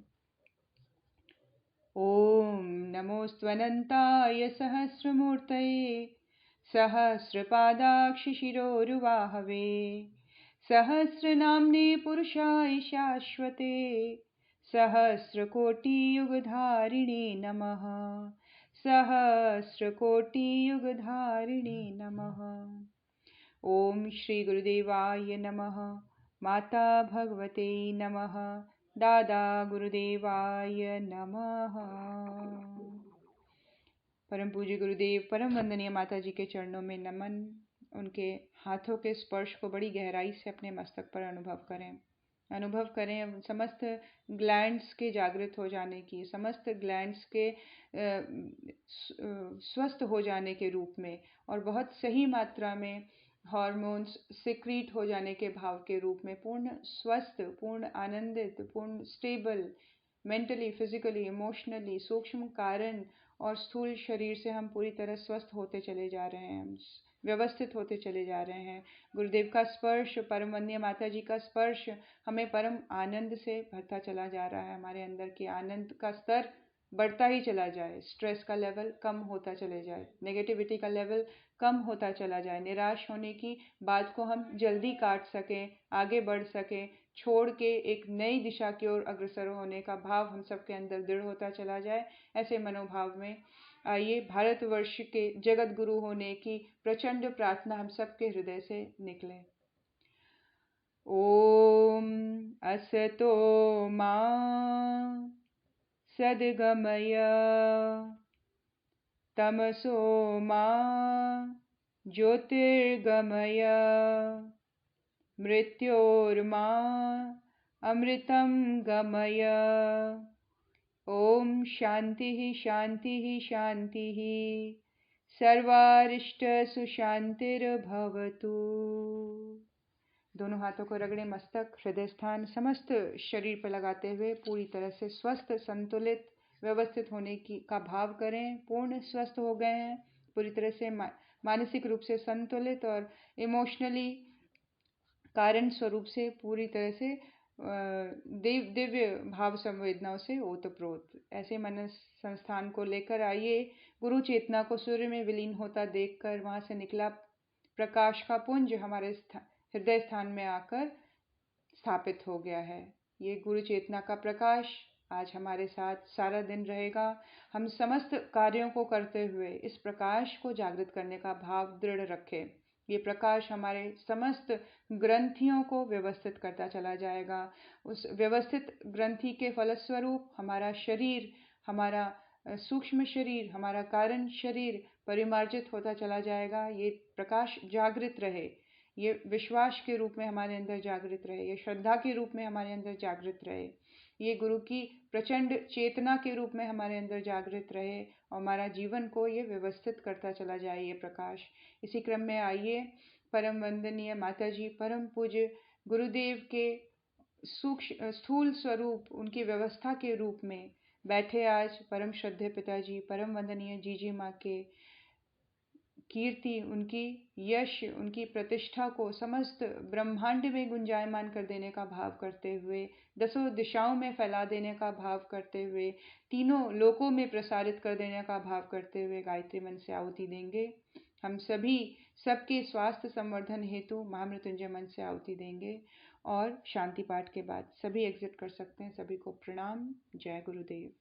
ओम नमोस्त्वनंताय सहस्रमूर्तये सहस्रपादाक्ष शिरोरुवाहवे सहस्रनाम्ने पुरुषाय शाश्वते सहस्रकोटियुगधारिणे नमः सहस्रकोटियुगधारिणे नमः। ओम श्री गुरुदेवाय नमः। माता भगवते नमः। दादा गुरुदेवाय नमः। परम पूज्य गुरुदेव, परम वंदनीय माता जी के चरणों में नमन। उनके हाथों के स्पर्श को बड़ी गहराई से अपने मस्तक पर अनुभव करें समस्त ग्लैंड्स के जागृत हो जाने की, समस्त ग्लैंड्स के स्वस्थ हो जाने के रूप में, और बहुत सही मात्रा में हार्मोन्स सिक्रीट हो जाने के भाव के रूप में, पूर्ण स्वस्थ, पूर्ण आनंदित, पूर्ण स्टेबल, मेंटली, फिजिकली, इमोशनली, सूक्ष्म कारण और स्थूल शरीर से हम पूरी तरह स्वस्थ होते चले जा रहे हैं, व्यवस्थित होते चले जा रहे हैं। गुरुदेव का स्पर्श, परम वंदनीय माता जी का स्पर्श हमें परम आनंद से भरता चला जा रहा है। हमारे अंदर के आनंद का स्तर बढ़ता ही चला जाए, स्ट्रेस का लेवल कम होता चले जाए, नेगेटिविटी का लेवल कम होता चला जाए, निराश होने की बात को हम जल्दी काट सकें, आगे बढ़ सकें, छोड़ के एक नई दिशा की ओर अग्रसर होने का भाव हम सबके अंदर दृढ़ होता चला जाए। ऐसे मनोभाव में आइए भारतवर्ष के जगत गुरु होने की प्रचंड प्रार्थना हम सबके हृदय से निकले। ओम असतो मा सद्गमय तमसो मा ज्योतिर्गमय मृत्योर्मा अमृतं गमय। ओम शांति शांति शांति सर्वारिष्ट सुशांतिर्भवतु। दोनों हाथों को रगड़े मस्तक, हृदय स्थान, समस्त शरीर पर लगाते हुए पूरी तरह से स्वस्थ, संतुलित, व्यवस्थित होने की का भाव करें। पूर्ण स्वस्थ हो गए हैं, पूरी तरह से मानसिक रूप से संतुलित और इमोशनली कारण स्वरूप से पूरी तरह से दिव्य भाव संवेदनाओं से ओतप्रोत। ऐसे मन संस्थान को लेकर आइए। गुरु चेतना को सूर्य में विलीन होता देखकर वहां से निकला प्रकाश का पुंज हमारे हृदय स्थान में आकर स्थापित हो गया है। ये गुरु चेतना का प्रकाश आज हमारे साथ सारा दिन रहेगा। हम समस्त कार्यों को करते हुए इस प्रकाश को जागृत करने का भाव दृढ़ रखें। ये प्रकाश हमारे समस्त ग्रंथियों को व्यवस्थित करता चला जाएगा। उस व्यवस्थित ग्रंथि के फलस्वरूप हमारा शरीर, हमारा सूक्ष्म शरीर, हमारा कारण शरीर परिमार्जित होता चला जाएगा। ये प्रकाश जागृत रहे, ये विश्वास के रूप में हमारे अंदर जागृत रहे, ये श्रद्धा के रूप में हमारे अंदर जागृत रहे, ये गुरु की प्रचंड चेतना के रूप में हमारे अंदर जागृत रहे और हमारा जीवन को ये व्यवस्थित करता चला जाए ये प्रकाश। इसी क्रम में आइए परम वंदनीय माता जी, परम पूज्य गुरुदेव के सूक्ष्म स्थूल स्वरूप, उनकी व्यवस्था के रूप में बैठे आज परम श्रद्धेय पिताजी, परम वंदनीय जीजी माँ के कीर्ति, उनकी यश, उनकी प्रतिष्ठा को समस्त ब्रह्मांड में गुंजायमान कर देने का भाव करते हुए, दसों दिशाओं में फैला देने का भाव करते हुए, तीनों लोकों में प्रसारित कर देने का भाव करते हुए गायत्री मंत्र से आहुति देंगे। हम सभी सबके स्वास्थ्य संवर्धन हेतु महामृत्युंजय मंत्र से आहुति देंगे और शांति पाठ के बाद सभी एग्जिट कर सकते हैं। सभी को प्रणाम। जय गुरुदेव।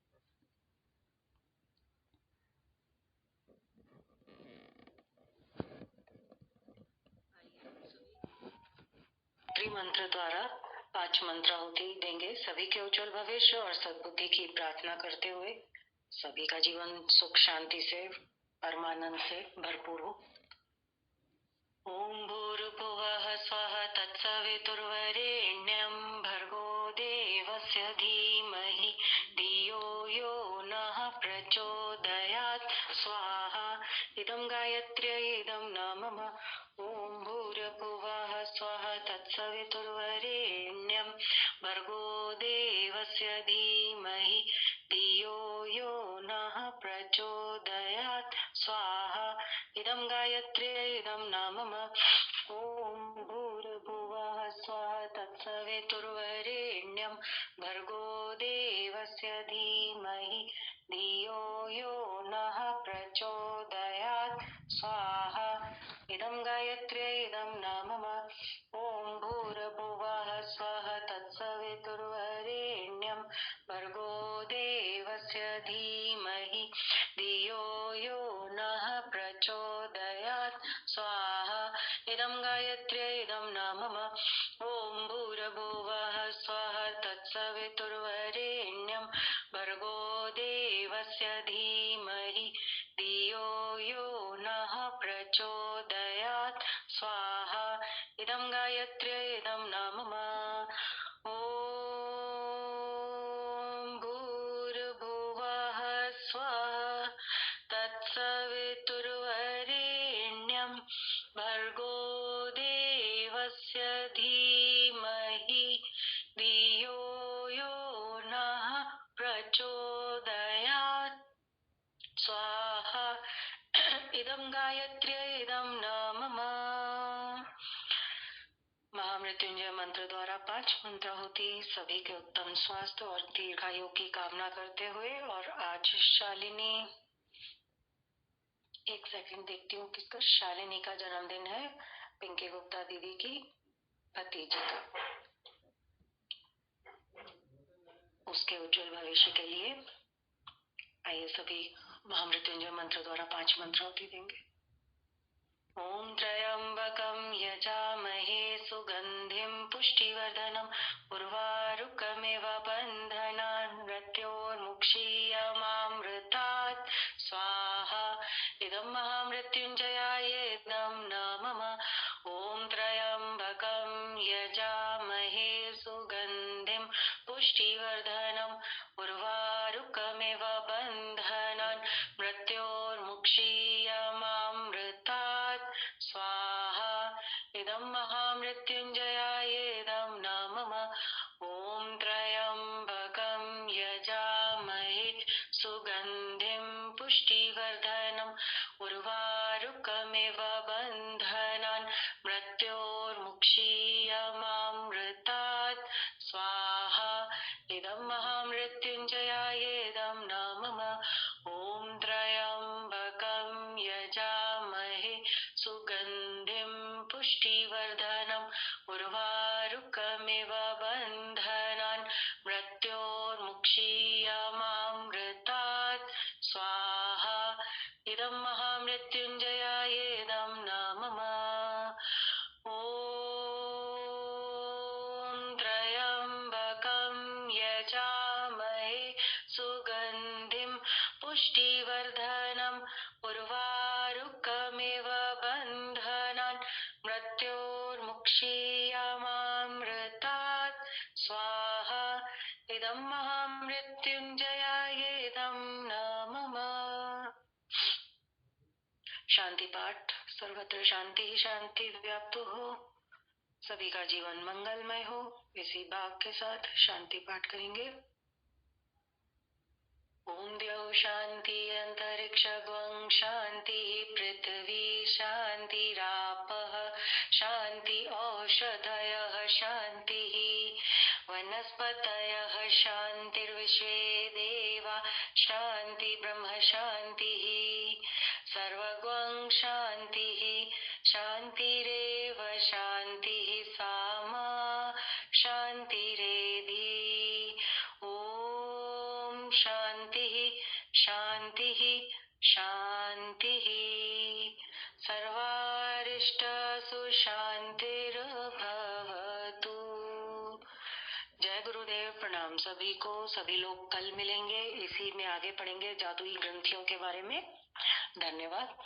मंत्र द्वारा 5 मंत्र आहुति देंगे। सभी के उज्जवल भविष्य और सद्बुद्धि की प्रार्थना करते हुए सभी का जीवन सुख शांति से, परमानंद से भरपूर हो। ओम भूर्भुवः स्वः तत्सवितुर्वरेण्यं भर्गो देवस्य धीमहि धियो यो नः प्रचोदयात् स्वाहा। इदं गायत्र्यै इदं नामम। ओम भूर्भुवः स्वः तत्सवितुर्वरेण्यं भर्गो देवस्य धीमहि धियो यो नः प्रचोदयात् स्वाहा। इदं गायत्र्यै इदं नामम। ओम भूर्भुवः स्वः तत्सवितुर्वरेण्यं भर्गो देवस्य धीमहि धियो यो नः प्रचोदयात् स्वाहा। इदं गायत्र्यै इदं नामम। ओम भूर्भुवः स्वः तत्सवितुर्वरेण्यं भर्गो देवस्य धीमहि धियो यो नः प्रचोदयात् स्वाहा। इदं गायत्र्यै इदं नामम। ओम भूर्भुवः स्वः तत्सवितुर्वरेण्यं भर्गो देवस्य धीमहि धियो यो नः प्रचोदयात् स्वाहा। इदं गायत्र्यै इदं नामम। ओम भूर्भुवः स्वः तत्सवितुर्वरेण्यं भर्गो देवस्य धीमहि धियो यो नः प्रचोदयात् स्वाहा। इदं गायत्र्यै इदं नामम। महामृत्युंजय मंत्र द्वारा 5 मंत्र आहुति सभी के उत्तम स्वास्थ्य और दीर्घायु की कामना करते हुए। और आज शालिनी, एक सेकंड देखती हूँ किसका, शालिनी का जन्मदिन है, पिंकी गुप्ता दीदी की भतीजी का। उसके उज्जवल भविष्य के लिए आइए सभी महामृत्युंजय मंत्र द्वारा 5 मंत्र आहुति देंगे। ओम त्र्यंबकं यजामहे सुगंधिं पुष्टिवर्धनम् उर्वारुकमिव बन्धनान् मृत्योर्मुक्षीयमामृतात् स्वाहा। इदं महामृत्युंजयाय इदं नामम। ओम त्र्यंबकं यजामहे सुगंधिं पुष्टिवर्धनम् उर्वारुकमिव बन्धनान् मृत्योर्मुक्षीयमामृतात् स्वाहा। इदं महामृत्युंजयाय सुगन्धिं पुष्टिवर्धनम् उर्वारुकमिव बन्धनान् मृत्योर्मुक्षीयमामृतात् स्वाहा इदं महामृत्युञ्जयायेदं न मम ॐ त्र्यम्बकं यजामहे सुगन्धिं पुष्टिवर्धनम् उर्वारुकमिव बन्धनान् मृत्योर्मुक्षीयमामृतात् स्वाहा इदं महामृत्युञ्जयायेदं न मम ॐ त्र्यम्बकं यजामहे सुगन्धिं पुष्टिवर्धनम् उर्वारुकमिव बन्धनान् मृत्योर्मुक्षीयमामृतात् स्वाहा इदं महामृत्युञ्जयायेदं न मम। शांति पाठ। सर्वत्र शांति ही शांति व्याप्त हो, सभी का जीवन मंगलमय हो। इसी भाव के साथ शांति पाठ करेंगे। ओम द्यौ शांति अंतरिक्षं शांति पृथ्वी शांतिरापः शांति औषधयः शांतिः वनस्पतयः शांतिर्विश्वे देवा शांति ब्रह्म शांतिः सर्वगं शांतिः शांतिरेव शांतिः सामा शांतिरेधि ओम शांतिः शांतिः शांतिः सर्वारिष्टसु शांतिर्भवतु। जय गुरुदेव। प्रणाम सभी को। सभी लोग कल मिलेंगे, इसी में आगे पढ़ेंगे जादुई ग्रंथियों के बारे में। धन्यवाद।